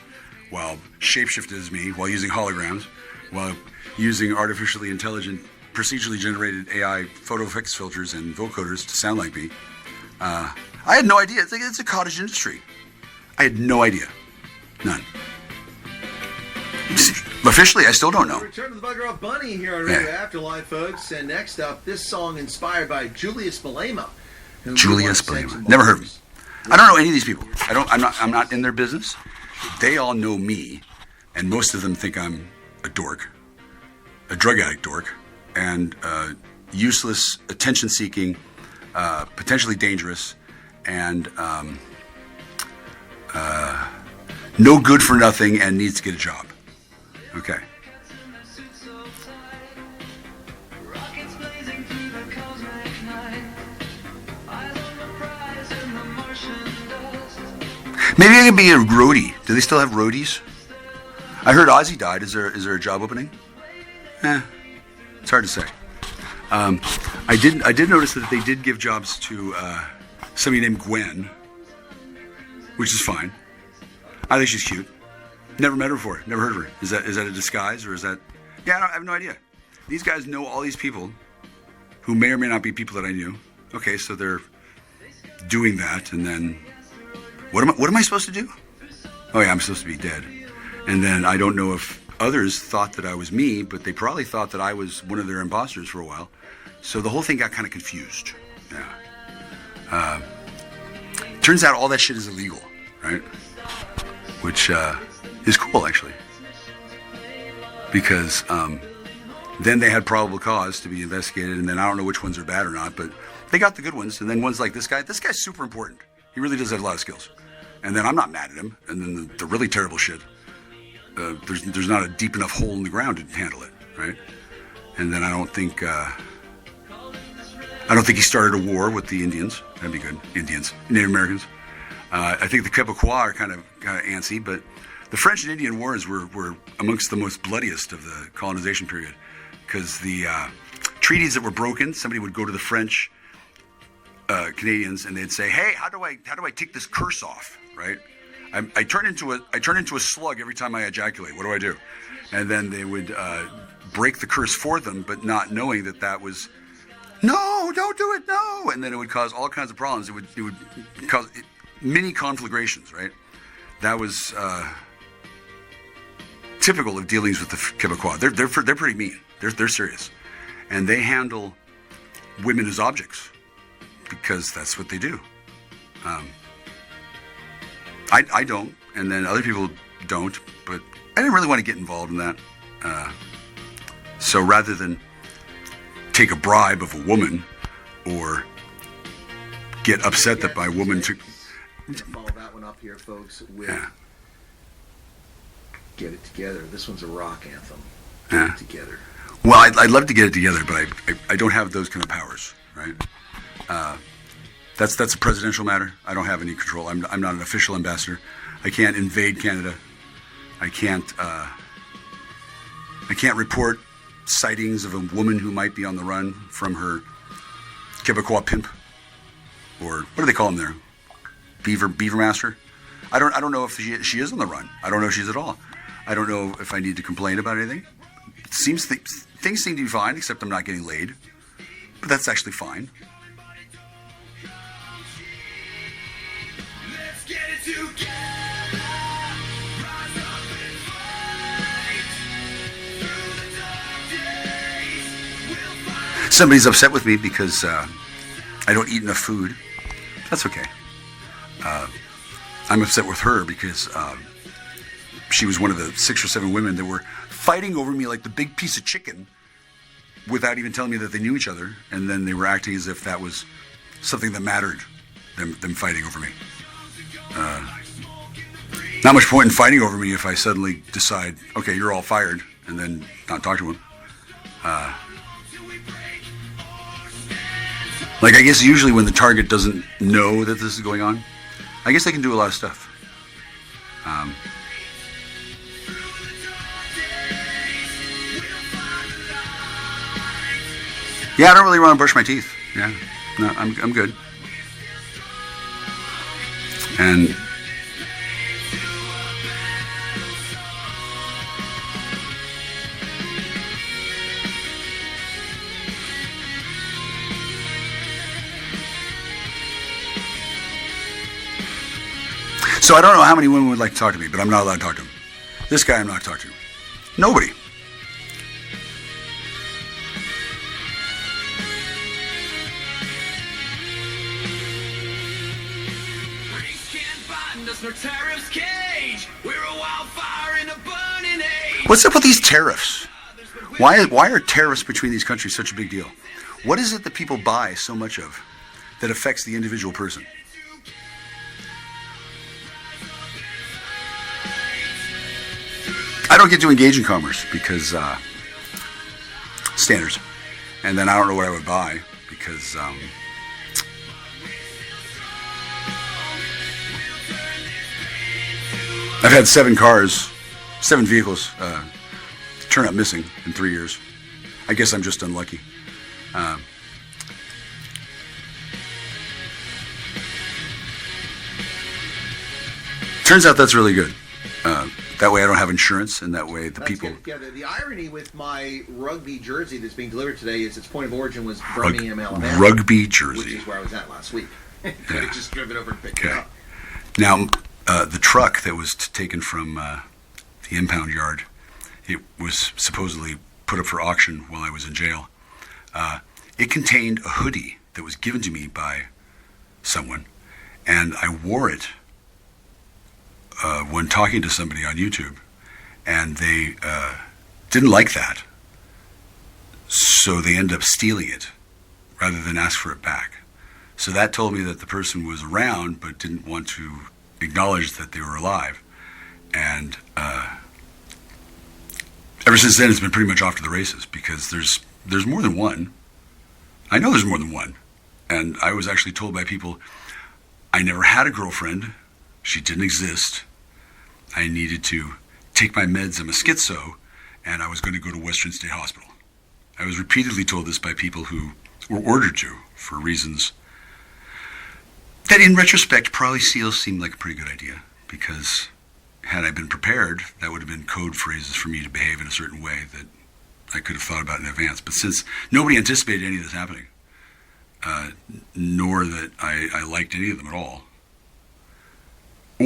while shapeshifted as me, while using holograms, while using artificially intelligent, procedurally generated AI photo effects filters and vocoders to sound like me. I had no idea. It's a cottage industry. I had no idea. None. Officially, I still don't know. Return to the Bugger Off Bunny here on Radio Afterlife, folks. And next up, this song inspired by Julius Malema. Julius Malema. Never heard of him. I don't know any of these people. I'm not in their business. They all know me, and most of them think I'm a dork, a drug addict dork, and useless, attention-seeking, potentially dangerous, and no good for nothing, and needs to get a job. Okay. Maybe I could be a roadie. Do they still have roadies? I heard Ozzy died. Is there a job opening? It's hard to say. I did notice that they did give jobs to somebody named Gwen, which is fine. I think she's cute. Never met her before. Never heard of her. Is that a disguise, or is that? Yeah, I have no idea. These guys know all these people who may or may not be people that I knew. Okay, so they're doing that, and then what am I supposed to do? Oh yeah, I'm supposed to be dead. And then I don't know if others thought that I was me, but they probably thought that I was one of their imposters for a while. So the whole thing got kind of confused. Yeah. Turns out all that shit is illegal, right? Which is cool, actually. Because then they had probable cause to be investigated, and then I don't know which ones are bad or not, but they got the good ones. And then ones like this guy's super important. He really does have a lot of skills. And then I'm not mad at him. And then the really terrible shit, there's not a deep enough hole in the ground to handle it, right? And then I don't think he started a war with the Indians. That'd be good. Indians, Native Americans. I think the Quebecois are kind of antsy, but the French and Indian wars were amongst the most bloodiest of the colonization period, because the treaties that were broken, somebody would go to the French Canadians and they'd say, "Hey, how do I take this curse off?" Right? I turn into a slug every time I ejaculate. What do I do? And then they would break the curse for them, but not knowing that was, no, don't do it, no. And then it would cause all kinds of problems. It would cause mini conflagrations, right? that was typical of dealings with the Quebecois. They're pretty mean. They're serious, and they handle women as objects because that's what they do. I don't, and then other people don't, but I didn't really want to get involved in that. So rather than take a bribe of a woman or get upset that my woman took... Follow that one up here, folks, with Get It Together. This one's a rock anthem. Get It Together. Well, I'd love to get it together, but I don't have those kind of powers, right? That's a presidential matter. I don't have any control. I'm not an official ambassador. I can't invade Canada. I can't report sightings of a woman who might be on the run from her Quebecois pimp, or what do they call him there? Beaver master. I don't know if she is on the run. I don't know if she's at all. I don't know if I need to complain about anything. Things seem to be fine, except I'm not getting laid. But that's actually fine. Let's get it together. Rise up and fight. Through the dark days, we'll find. Somebody's upset with me because I don't eat enough food. That's okay. I'm upset with her because she was one of the 6 or 7 women that were fighting over me like the big piece of chicken without even telling me that they knew each other, and then they were acting as if that was something that mattered, them fighting over me. Not much point in fighting over me if I suddenly decide, okay, you're all fired, and then not talk to them. Like, I guess usually when the target doesn't know that this is going on, I guess they can do a lot of stuff. Yeah, I don't really want to brush my teeth. Yeah, no, I'm good. And so I don't know how many women would like to talk to me, but I'm not allowed to talk to them. This guy I'm not talking to. Nobody. No tariffs cage. We're a wildfire in a burning age. What's up with these tariffs? Why are tariffs between these countries such a big deal? What is it that people buy so much of that affects the individual person? I don't get to engage in commerce because standards, and then I don't know what I would buy because I've had 7 vehicles turn up missing in 3 years. I guess I'm just unlucky. Turns out that's really good. That way I don't have insurance, and that way the people... Yeah, the irony with my rugby jersey that's being delivered today is its point of origin was Birmingham, Alabama. Rugby jersey. Which is where I was at last week. Could have just driven over and picked it up. Now, the truck that was taken from the impound yard, it was supposedly put up for auction while I was in jail. It contained a hoodie that was given to me by someone, and I wore it when talking to somebody on YouTube, and they didn't like that, so they ended up stealing it rather than ask for it back. So that told me that the person was around but didn't want to acknowledge that they were alive, and ever since then it's been pretty much off to the races because there's more than one. I know there's more than one, and I was actually told by people I never had a girlfriend, she didn't exist, I needed to take my meds, I'm a schizo, and I was going to go to Western State Hospital. I was repeatedly told this by people who were ordered to for reasons that in retrospect probably still seemed like a pretty good idea, because had I been prepared, that would have been code phrases for me to behave in a certain way that I could have thought about in advance. But since nobody anticipated any of this happening, nor that I liked any of them at all,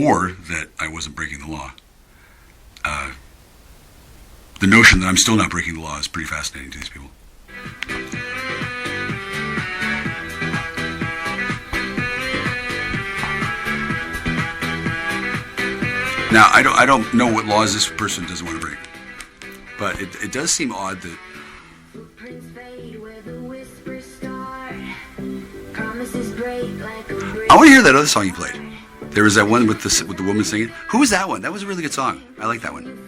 or that I wasn't breaking the law. The notion that I'm still not breaking the law is pretty fascinating to these people. Now, I don't know what laws this person doesn't want to break, but it does seem odd that. I want to hear that other song you played. There was that one with the woman singing. Who was that one? That was a really good song. I like that one.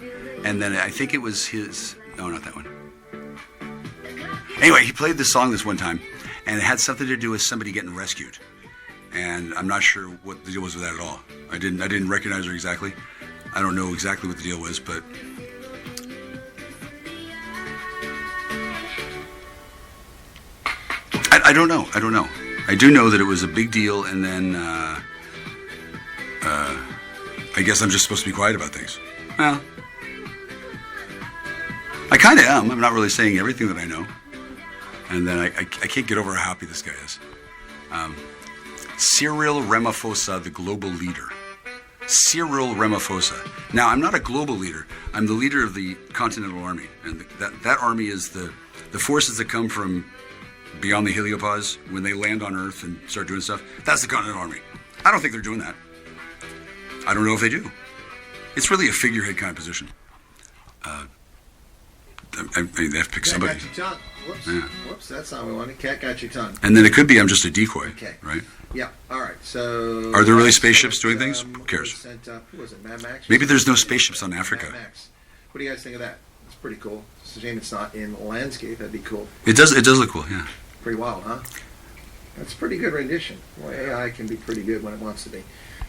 And then I think it was his. No, not that one. Anyway, he played this song this one time, and it had something to do with somebody getting rescued. And I'm not sure what the deal was with that at all. I didn't recognize her exactly. I don't know exactly what the deal was, but I don't know. I do know that it was a big deal, and then I guess I'm just supposed to be quiet about things. Well, I kind of am. I'm not really saying everything that I know. And then I can't get over how happy this guy is. Cyril Ramaphosa, the global leader. Cyril Ramaphosa. Now, I'm not a global leader. I'm the leader of the Continental Army. And that army is the forces that come from beyond the heliopause when they land on Earth and start doing stuff. That's the Continental Army. I don't think they're doing that. I don't know if they do. It's really a figurehead kind of position. I mean, they have to pick somebody. Cat got your tongue. Whoops. Yeah. Whoops, that's not what we wanted. Cat got your tongue. And then it could be I'm just a decoy, Okay. right? Yeah, all right. So Are there really spaceships doing things? Who cares? Sent up, who was it, Mad Max? Maybe there's no spaceships on Africa. Mad Max. What do you guys think of that? It's pretty cool. It's a shame it's not in landscape. That'd be cool. It does look cool, yeah. Pretty wild, huh? That's a pretty good rendition. Well, AI can be pretty good when it wants to be.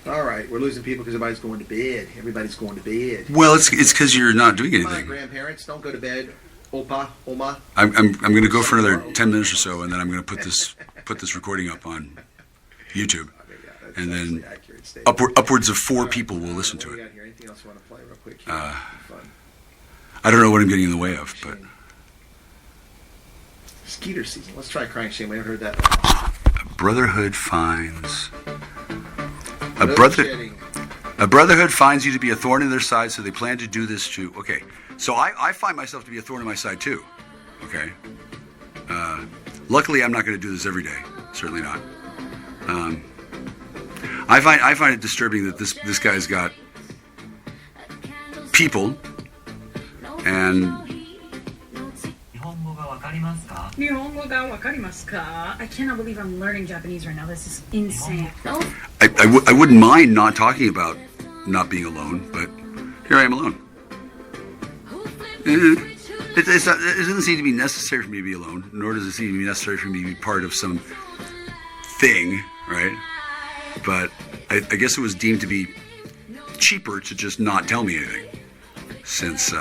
All right, we're losing people because everybody's going to bed. Everybody's going to bed. Well, it's because you're not doing Come on, anything. grandparents, don't go to bed. Opa, Oma. I'm going to go for another 10 minutes or so, and then I'm going to put this recording up on YouTube, That's and then actually accurate statement. upwards of 4 people will listen What to do we it. got here? Anything else you want to play real quick? Here? Fun. I don't know what I'm getting in the way of, but Skeeter season. Let's try Crying Shame. We haven't heard that. Brotherhood finds a No brother. kidding. A brotherhood finds you to be a thorn in their side, so they plan to do this too. Okay, so I find myself to be a thorn in my side too. Okay. Luckily, I'm not going to do this every day. Certainly not. I find it disturbing that this guy's got people and. 日本語がわかりますか? I cannot believe I'm learning Japanese right now. This is insane. I wouldn't mind not talking about not being alone, but here I am alone. It doesn't seem to be necessary for me to be alone, nor does it seem to be necessary for me to be part of some thing, right? But I guess it was deemed to be cheaper to just not tell me anything, since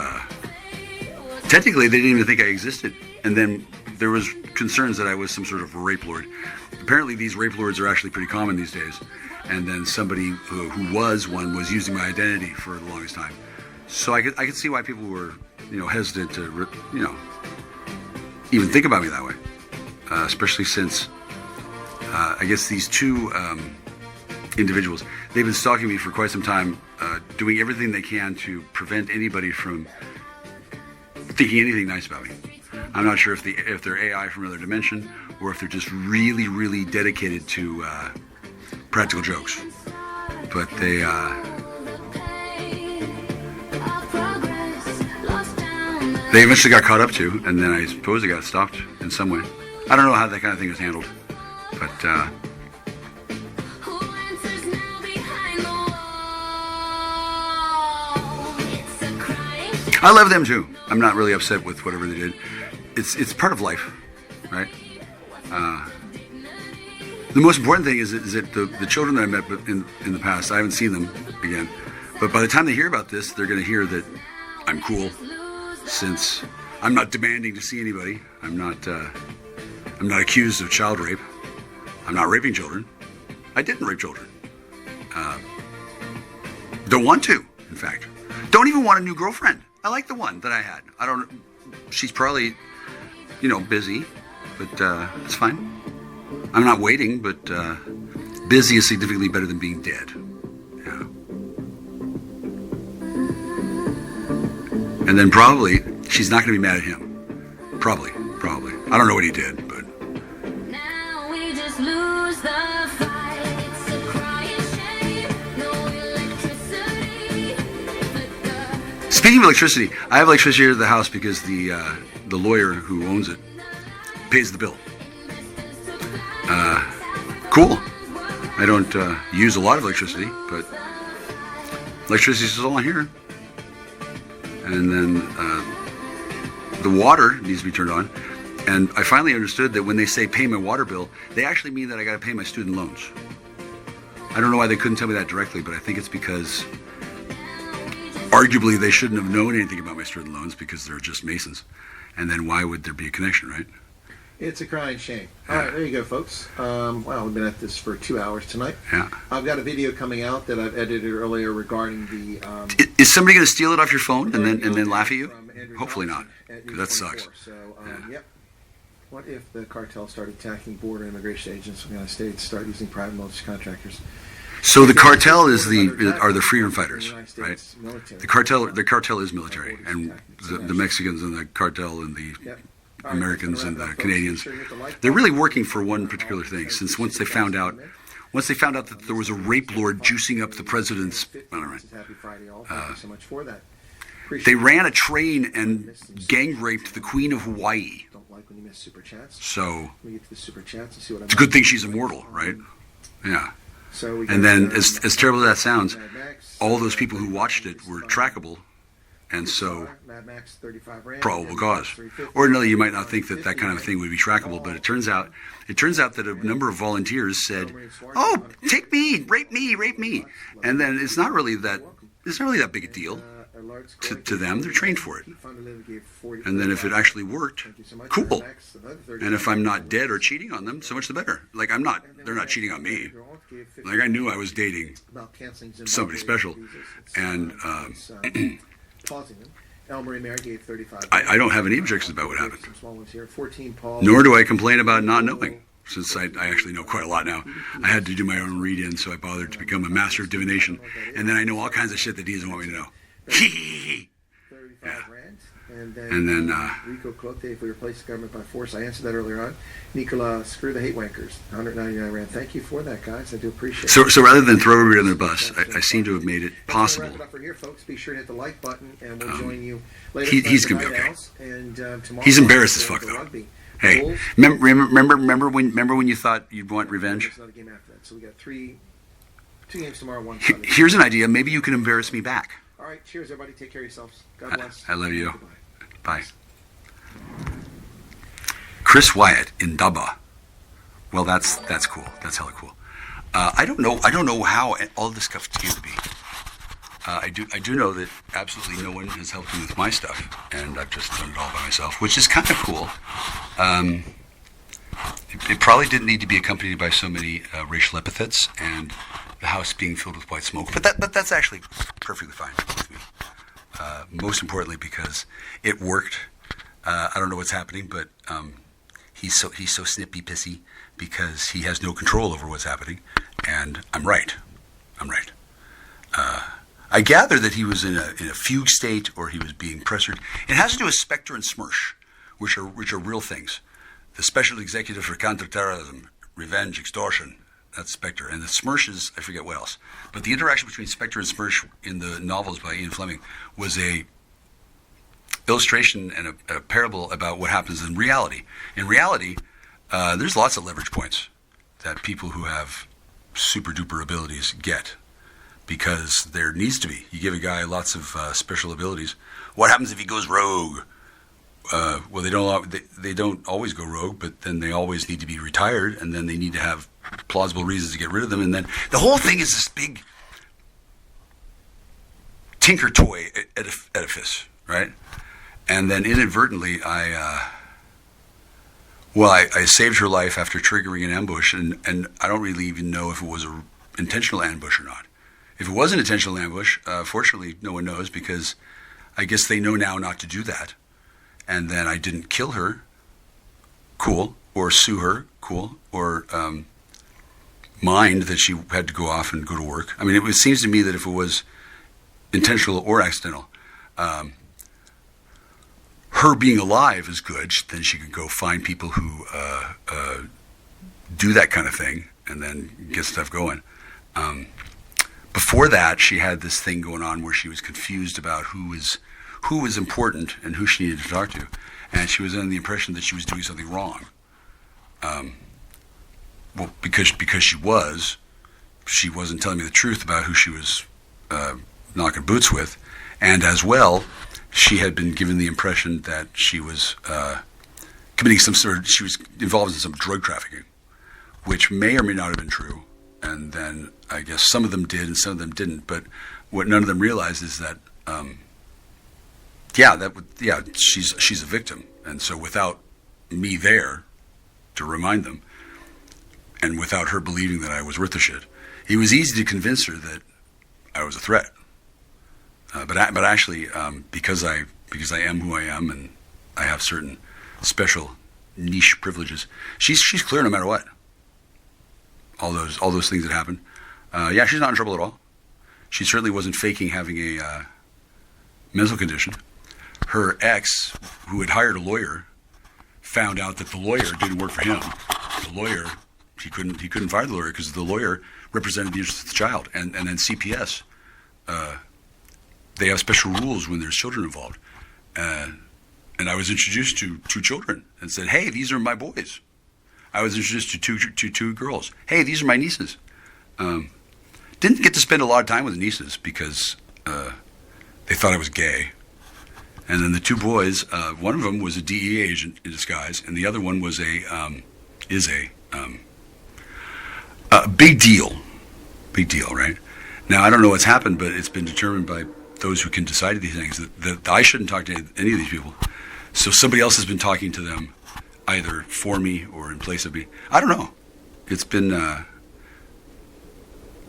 technically they didn't even think I existed. And then there was concerns that I was some sort of rape lord. Apparently these rape lords are actually pretty common these days. And then somebody who was one was using my identity for the longest time. So I could see why people were, hesitant to, even think about me that way. Especially since, I guess these two individuals, they've been stalking me for quite some time, doing everything they can to prevent anybody from thinking anything nice about me. I'm not sure if they're AI from another dimension or if they're just really, really dedicated to practical jokes. But they eventually got caught up to, and then I suppose they got stopped in some way. I don't know how that kind of thing is handled, but I love them too. I'm not really upset with whatever they did. It's part of life, right? The most important thing is that the children that I met in the past, I haven't seen them again. But by the time they hear about this, they're going to hear that I'm cool, since I'm not demanding to see anybody. I'm not accused of child rape. I'm not raping children. I didn't rape children. Don't want to, in fact. Don't even want a new girlfriend. I like the one that I had. She's probably, busy, but it's fine. I'm not waiting, but busy is significantly better than being dead. Yeah. And then probably she's not going to be mad at him. Probably. I don't know what he did, but. Now we just lose the fight. It's a crying shame. No electricity. Speaking of electricity, I have electricity here at the house because the lawyer who owns it pays the bill. Cool. I don't use a lot of electricity, but electricity is all on here. And then the water needs to be turned on. And I finally understood that when they say pay my water bill, they actually mean that I got to pay my student loans. I don't know why they couldn't tell me that directly, but I think it's because arguably they shouldn't have known anything about my student loans because they're just Masons. And then why would there be a connection, right? It's a crying shame. All right, there you go, folks. Wow, we've been at this for 2 hours tonight. Yeah. I've got a video coming out that I've edited earlier regarding the... Is somebody going to steal it off your phone and then laugh at you? Hopefully not, because that sucks. So, yep. What if the cartel started attacking border immigration agents in the United States, start using private military contractors? So the cartel are the freedom fighters, right? The cartel is military, and the Mexicans and the cartel and the Americans and the Canadians, they're really working for one particular thing. Since once they found out that there was a rape lord juicing up the president's, they ran a train and gang raped the Queen of Hawaii. So it's a good thing she's immortal, right? Yeah. And then, as terrible as that sounds, all those people who watched it were trackable, and so probable cause. Ordinarily, you might not think that kind of thing would be trackable, but it turns out that a number of volunteers said, "Oh, take me, rape me," and then it's not really that big a deal to them. They're trained for it, and then if it actually worked, cool. And if I'm not dead or cheating on them, so much the better. Like they're not cheating on me. Like I knew I was dating somebody special, and I don't have any objections about what happened. Nor do I complain about not knowing, since I actually know quite a lot now. I had to do my own read-in, so I bothered to become a master of divination, and then I know all kinds of shit that he doesn't want me to know. Yeah. And then Rico Clote, if we replace the government by force, I answered that earlier on. Nicola, screw the hate wankers, 199 rand. Thank you for that, guys. I do appreciate it. So rather than throw everybody under the bus, I seem to have made it possible. Wrap it up for here, folks. Be sure to hit the like button, and we'll join you later. He's gonna be okay. And tomorrow He's embarrassed as fuck, though. Hey, remember when you thought you'd want revenge? There's another game after that. So we got two games tomorrow. One. Here's an idea. Maybe you can embarrass me back. All right. Cheers, everybody. Take care of yourselves. God bless. I love you. Goodbye. Bye. Chris Wyatt in Daba. Well, that's cool. That's hella cool. I don't know how all this stuff came to be. I do know that absolutely no one has helped me with my stuff, and I've just done it all by myself, which is kind of cool. It probably didn't need to be accompanied by so many racial epithets and the house being filled with white smoke, but that's actually perfectly fine with me. Most importantly, because it worked. I don't know what's happening, but he's so snippy pissy because he has no control over what's happening, and I'm right. I gather that he was in a fugue state, or he was being pressured. It has to do with Spectre and Smirsh, which are real things. The Special Executive for Counterterrorism, Revenge, Extortion. That's Spectre. And the Smirsh is, I forget what else. But the interaction between Spectre and Smirsh in the novels by Ian Fleming was a illustration and a parable about what happens in reality. In reality, there's lots of leverage points that people who have super duper abilities get, because there needs to be. You give a guy lots of special abilities. What happens if he goes rogue? Well, they don't always go rogue, but then they always need to be retired, and then they need to have plausible reasons to get rid of them, and then the whole thing is this big tinker toy edifice, right? And then inadvertently, I saved her life after triggering an ambush, and I don't really even know if it was an intentional ambush or not. If it was an intentional ambush, fortunately, no one knows, because I guess they know now not to do that. And then I didn't kill her, cool, or sue her, cool, or mind that she had to go off and go to work. I mean, it seems to me that if it was intentional or accidental, her being alive is good. Then she could go find people who do that kind of thing and then get stuff going. Before that, she had this thing going on where she was confused about who was important and who she needed to talk to, and she was under the impression that she was doing something wrong. Well, because she wasn't telling me the truth about who she was knocking boots with, and as well, she had been given the impression that she was committing she was involved in some drug trafficking, which may or may not have been true. And then I guess some of them did and some of them didn't. But what none of them realized is that, she's a victim. And so without me there to remind them, and without her believing that I was worth the shit, it was easy to convince her that I was a threat. But actually, because I am who I am and I have certain special niche privileges, she's clear no matter what. All those things that happened. She's not in trouble at all. She certainly wasn't faking having a mental condition. Her ex, who had hired a lawyer, found out that the lawyer didn't work for him. The lawyer, he couldn't fire the lawyer because the lawyer represented the interests of the child. And then CPS, they have special rules when there's children involved. And I was introduced to two children and said, "Hey, these are my boys." I was introduced to two girls. "Hey, these are my nieces." Didn't get to spend a lot of time with the nieces because they thought I was gay. And then the two boys, one of them was a DEA agent in disguise, and the other one was a big deal. Big deal, right? Now, I don't know what's happened, but it's been determined by those who can decide these things that I shouldn't talk to any of these people. So somebody else has been talking to them, either for me or in place of me. I don't know. It's been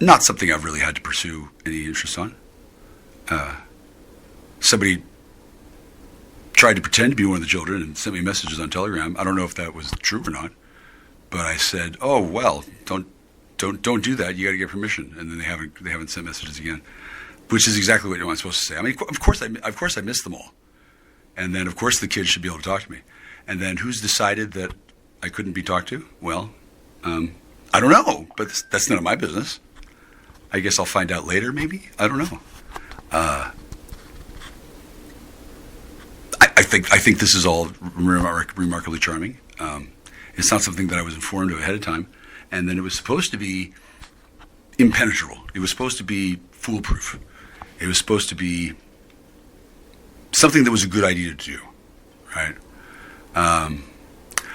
not something I've really had to pursue any interest on. Somebody tried to pretend to be one of the children and sent me messages on Telegram. I don't know if that was true or not, but I said, "Oh well, don't do that. You got to get permission." And then they haven't sent messages again, which is exactly what I'm supposed to say. I mean, of course I missed them all, and then of course the kids should be able to talk to me. And then who's decided that I couldn't be talked to? Well, I don't know, but that's none of my business. I guess I'll find out later, maybe. I don't know. I think this is all remarkably charming. It's not something that I was informed of ahead of time, and then it was supposed to be impenetrable. It was supposed to be foolproof. It was supposed to be something that was a good idea to do, right?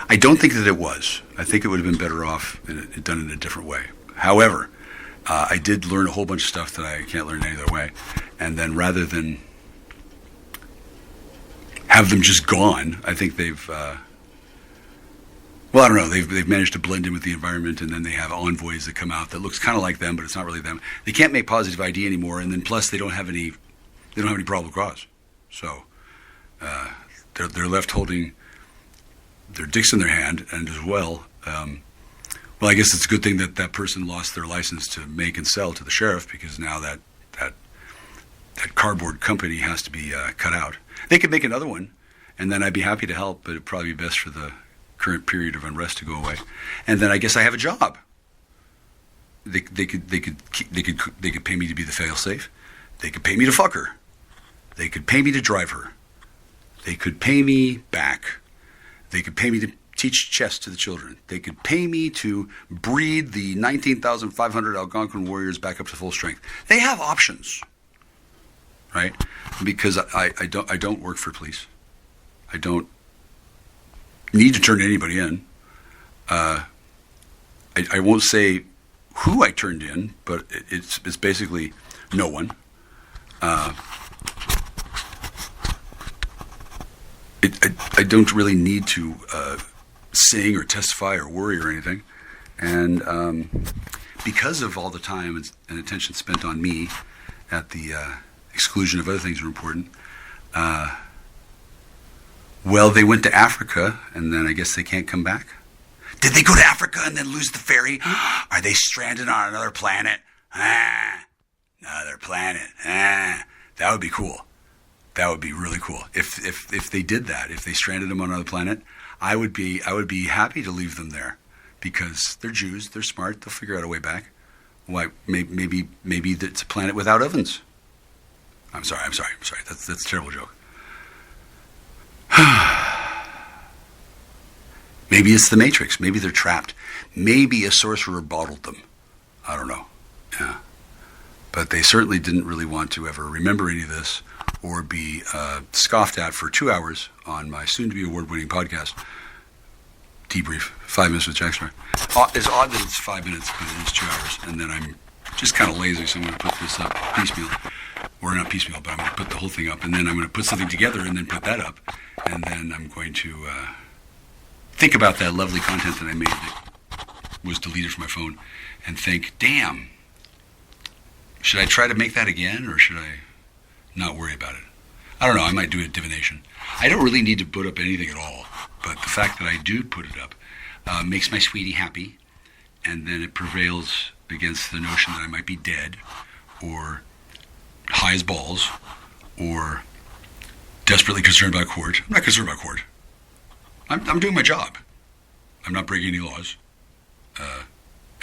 I don't think that it was. I think it would have been better off done in a different way. However, I did learn a whole bunch of stuff that I can't learn any other way. And then rather than have them just gone, I think they've, I don't know, they've managed to blend in with the environment, and then they have envoys that come out that looks kind of like them, but it's not really them. They can't make positive ID anymore, and then plus they don't have any probable cause. So they're left holding their dicks in their hand, and as well, I guess it's a good thing that person lost their license to make and sell to the sheriff, because now that cardboard company has to be cut out. They could make another one, and then I'd be happy to help, but it'd probably be best for the current period of unrest to go away. And then I guess I have a job. They could pay me to be the fail-safe. They could pay me to fuck her. They could pay me to drive her. They could pay me back. They could pay me to teach chess to the children. They could pay me to breed the 19,500 Algonquin warriors back up to full strength. They have options, right? Because I don't work for police. I don't need to turn anybody in. I won't say who I turned in, but it's basically no one. I don't really need to sing or testify or worry or anything. And because of all the time and attention spent on me at the exclusion of other things that are important, they went to Africa, and then I guess they can't come back. Did they go to Africa and then lose the ferry? Are they stranded on another planet? Another planet. That would be cool. That would be really cool. If they did that, if they stranded them on another planet, I would be happy to leave them there, because they're Jews, they're smart, they'll figure out a way back. Why? Maybe it's a planet without ovens. I'm sorry. That's a terrible joke. Maybe it's the Matrix. Maybe they're trapped. Maybe a sorcerer bottled them. I don't know. Yeah. But they certainly didn't really want to ever remember any of this or be scoffed at for 2 hours on my soon-to-be award-winning podcast, Debrief, 5 Minutes with Jackstar. It's odd that it's 5 minutes, but it is 2 hours. And then I'm just kind of lazy, so I'm going to put this up piecemeal. Or not piecemeal, but I'm going to put the whole thing up. And then I'm going to put something together and then put that up. And then I'm going to think about that lovely content that I made that was deleted from my phone and think, damn, should I try to make that again, or should I not worry about it? I don't know. I might do a divination. I don't really need to put up anything at all, but the fact that I do put it up makes my sweetie happy, and then it prevails against the notion that I might be dead, or high as balls, or desperately concerned about court. I'm not concerned about court. I'm doing my job. I'm not breaking any laws. I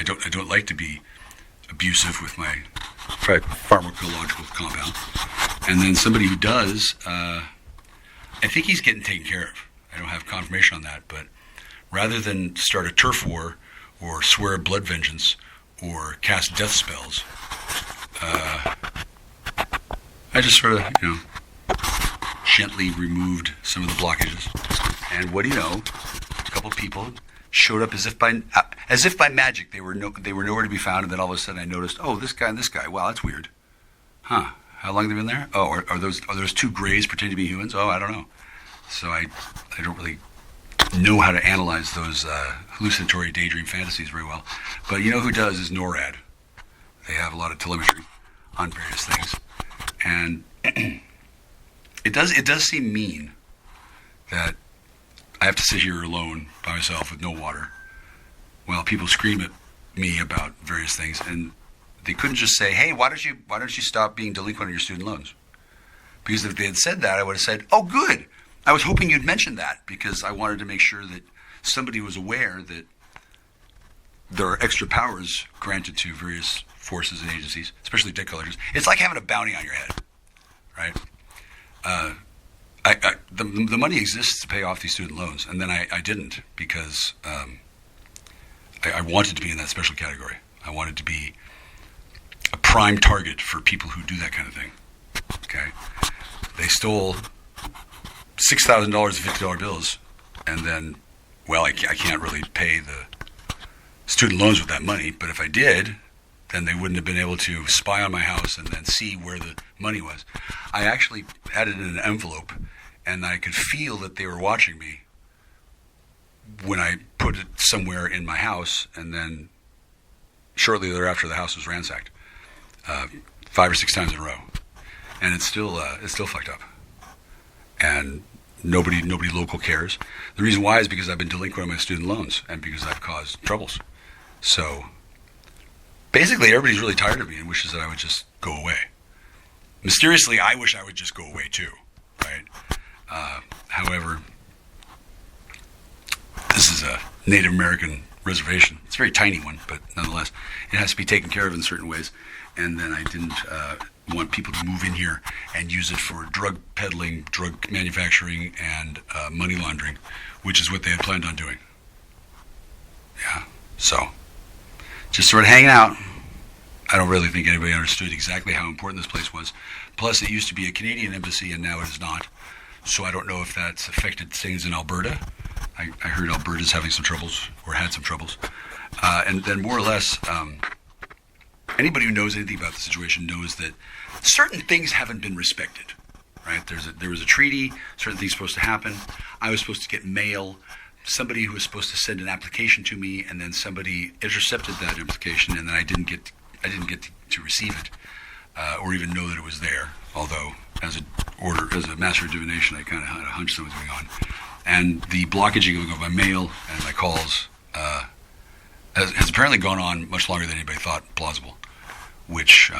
don't like to be abusive with my pharmacological compound. And then somebody who does, I think he's getting taken care of. I don't have confirmation on that, but rather than start a turf war or swear blood vengeance or cast death spells, I just sort of, gently removed some of the blockages. And what do you know? A couple people showed up as if by magic. They were nowhere to be found, and then all of a sudden I noticed, oh, this guy and this guy. Wow, that's weird. Huh? How long have they been there? Oh, are those two grays pretending to be humans? Oh, I don't know. So I don't really know how to analyze those hallucinatory daydream fantasies very well. But you know who does is NORAD. They have a lot of telemetry on various things, and it does seem mean that I have to sit here alone by myself with no water while people scream at me about various things, and they couldn't just say, "Hey, why don't you stop being delinquent on your student loans?" Because if they had said that, I would have said, "Oh, good. I was hoping you'd mention that, because I wanted to make sure that somebody was aware that there are extra powers granted to various forces and agencies, especially debt collectors. It's like having a bounty on your head, right? The money exists to pay off these student loans, and then I didn't, because I wanted to be in that special category. I wanted to be a prime target for people who do that kind of thing. Okay, they stole $6,000 of $50 bills, and then, well, I can't really pay the student loans with that money. But if I did, then they wouldn't have been able to spy on my house and then see where the money was. I actually had it in an envelope, and I could feel that they were watching me when I put it somewhere in my house, and then shortly thereafter the house was ransacked 5 or 6 times in a row, and it's still fucked up, and nobody local cares. The reason why is because I've been delinquent on my student loans, and because I've caused troubles. So basically everybody's really tired of me and wishes that I would just go away. Mysteriously, I wish I would just go away too, right? However, this is a Native American reservation. It's a very tiny one, but nonetheless, it has to be taken care of in certain ways. And then I didn't want people to move in here and use it for drug peddling, drug manufacturing, and money laundering, which is what they had planned on doing. Yeah, so just sort of hanging out. I don't really think anybody understood exactly how important this place was. Plus, it used to be a Canadian embassy, and now it is not. So I don't know if that's affected things in Alberta. I heard Alberta's having some troubles, or had some troubles. And then more or less, anybody who knows anything about the situation knows that certain things haven't been respected, right? There was a treaty, certain things supposed to happen. I was supposed to get mail. Somebody who was supposed to send an application to me, and then somebody intercepted that application, and then I didn't get to receive it, or even know that it was there. Although, as a master of divination, I kind of had a hunch that was going on. And the blockaging of my mail and my calls has apparently gone on much longer than anybody thought plausible, which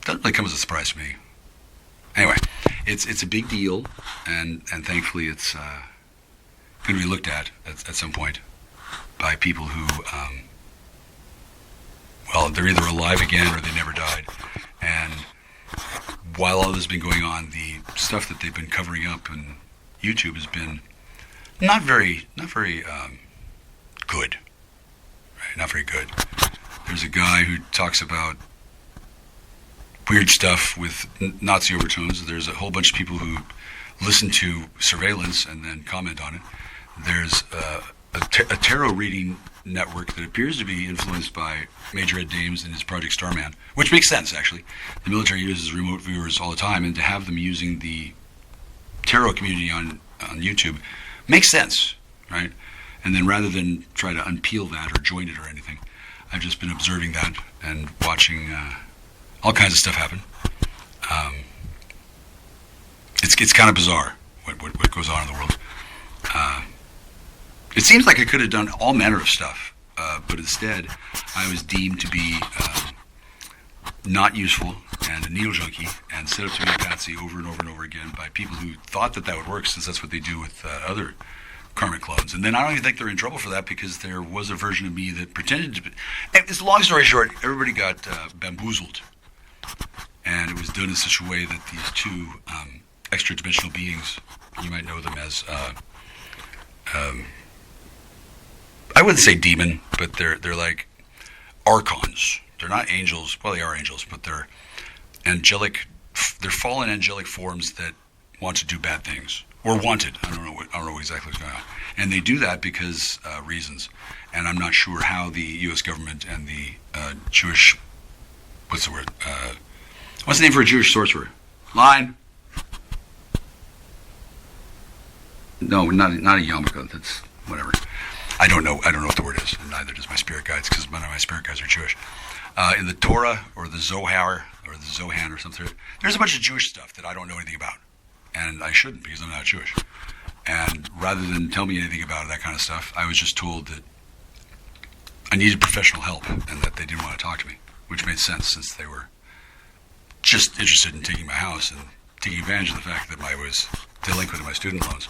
doesn't really come as a surprise to me. Anyway, it's a big deal, and thankfully it's going to be looked at some point by people who, well, they're either alive again or they never died. And while all this has been going on, the stuff that they've been covering up on YouTube has been not very good. Right? Not very good. There's a guy who talks about weird stuff with Nazi overtones. There's a whole bunch of people who listen to surveillance and then comment on it. There's a tarot reading network that appears to be influenced by Major Ed Dames and his Project Starman, which makes sense, actually. The military uses remote viewers all the time, and to have them using the tarot community on YouTube makes sense, right? And then rather than try to unpeel that or join it or anything, I've just been observing that and watching all kinds of stuff happen. It's kind of bizarre what goes on in the world. It seems like I could have done all manner of stuff, but instead I was deemed to be not useful and a needle junkie, and set up to be a patsy over and over and over again by people who thought that would work, since that's what they do with other karmic clones. And then I don't even think they're in trouble for that, because there was a version of me that pretended to be... It's a long story short, everybody got bamboozled, and it was done in such a way that these two extra-dimensional beings, you might know them as... I wouldn't say demon, but they're like archons. They're not angels. Well, they are angels, but they're angelic. They're fallen angelic forms that want to do bad things, or wanted. I don't know exactly what's going on. And they do that because reasons. And I'm not sure how the U.S. government and the Jewish, what's the word? What's the name for a Jewish sorcerer? Line. No, not a yarmulke. That's whatever. I don't know what the word is, and neither does my spirit guides, because none of my spirit guides are Jewish. In the Torah, or the Zohar, or the Zohan, or something, there's a bunch of Jewish stuff that I don't know anything about, and I shouldn't, because I'm not Jewish. And rather than tell me anything about that kind of stuff, I was just told that I needed professional help, and that they didn't want to talk to me, which made sense, since they were just interested in taking my house and taking advantage of the fact that I was delinquent in my student loans.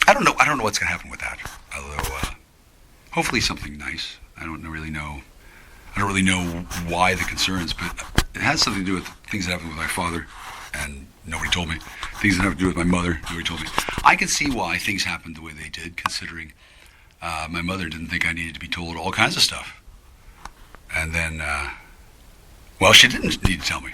I don't know what's going to happen with that. Although, hopefully something nice. I don't really know why the concerns, but it has something to do with things that happened with my father, and nobody told me. Things that have to do with my mother, nobody told me. I can see why things happened the way they did, considering my mother didn't think I needed to be told all kinds of stuff. And then, well, she didn't need to tell me.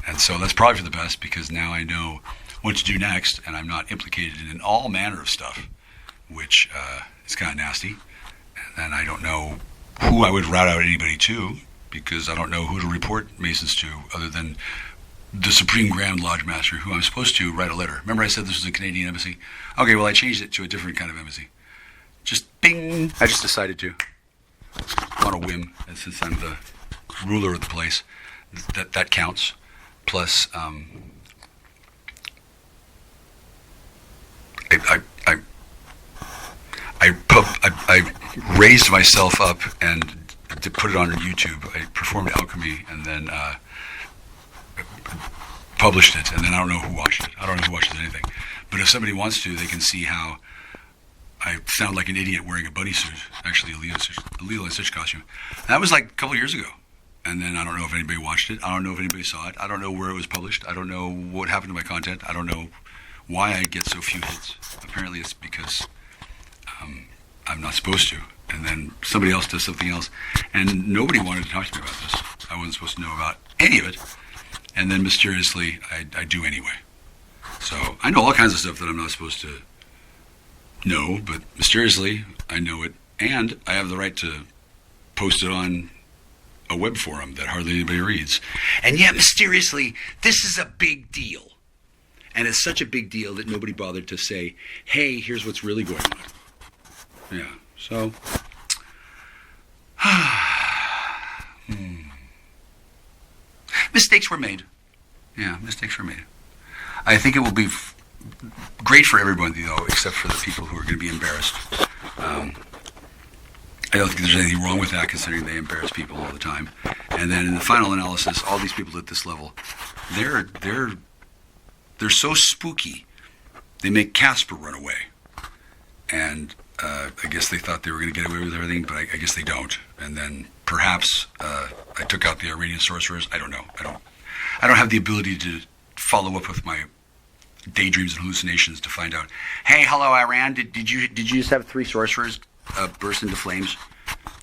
And so that's probably for the best, because now I know what to do next, and I'm not implicated in all manner of stuff, which is kind of nasty. And then I don't know who I would route out anybody to, because I don't know who to report Masons to, other than the Supreme Grand Lodge Master, who I'm supposed to write a letter. Remember I said this was a Canadian embassy? Okay, well, I changed it to a different kind of embassy. Just bing! I just decided to, on a whim, and since I'm the ruler of the place, that counts. Plus, I raised myself up and to put it on YouTube. I performed alchemy and then published it, and then I don't know who watched it. I don't know who watches anything. But if somebody wants to, they can see how I sound like an idiot wearing a bunny suit, actually a Lilo and Stitch costume. And that was like a couple years ago. And then I don't know if anybody watched it. I don't know if anybody saw it. I don't know where it was published. I don't know what happened to my content. I don't know why I get so few hits. Apparently it's because I'm not supposed to. And then somebody else does something else. And nobody wanted to talk to me about this. I wasn't supposed to know about any of it. And then mysteriously, I do anyway. So I know all kinds of stuff that I'm not supposed to know, but mysteriously, I know it. And I have the right to post it on a web forum that hardly anybody reads. And yet, mysteriously, this is a big deal. And it's such a big deal that nobody bothered to say, hey, here's what's really going on. Yeah, so... Mistakes were made. Yeah, mistakes were made. I think it will be great for everybody, though, except for the people who are going to be embarrassed. I don't think there's anything wrong with that, considering they embarrass people all the time. And then in the final analysis, all these people at this level, they're so spooky, they make Casper run away. And I guess they thought they were going to get away with everything, but I guess they don't. And then perhaps I took out the Iranian sorcerers. I don't know. I don't have the ability to follow up with my daydreams and hallucinations to find out. Hey, hello, Iran. Did you just have 3 sorcerers burst into flames?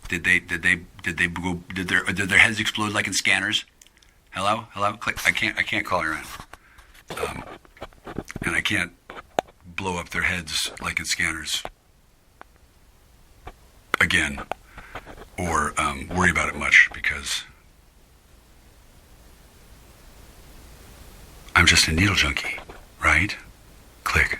Did their heads explode like in scanners? Hello. Click. I can't call Iran, and I can't blow up their heads like in scanners again, or worry about it much, because I'm just a needle junkie, right? Click.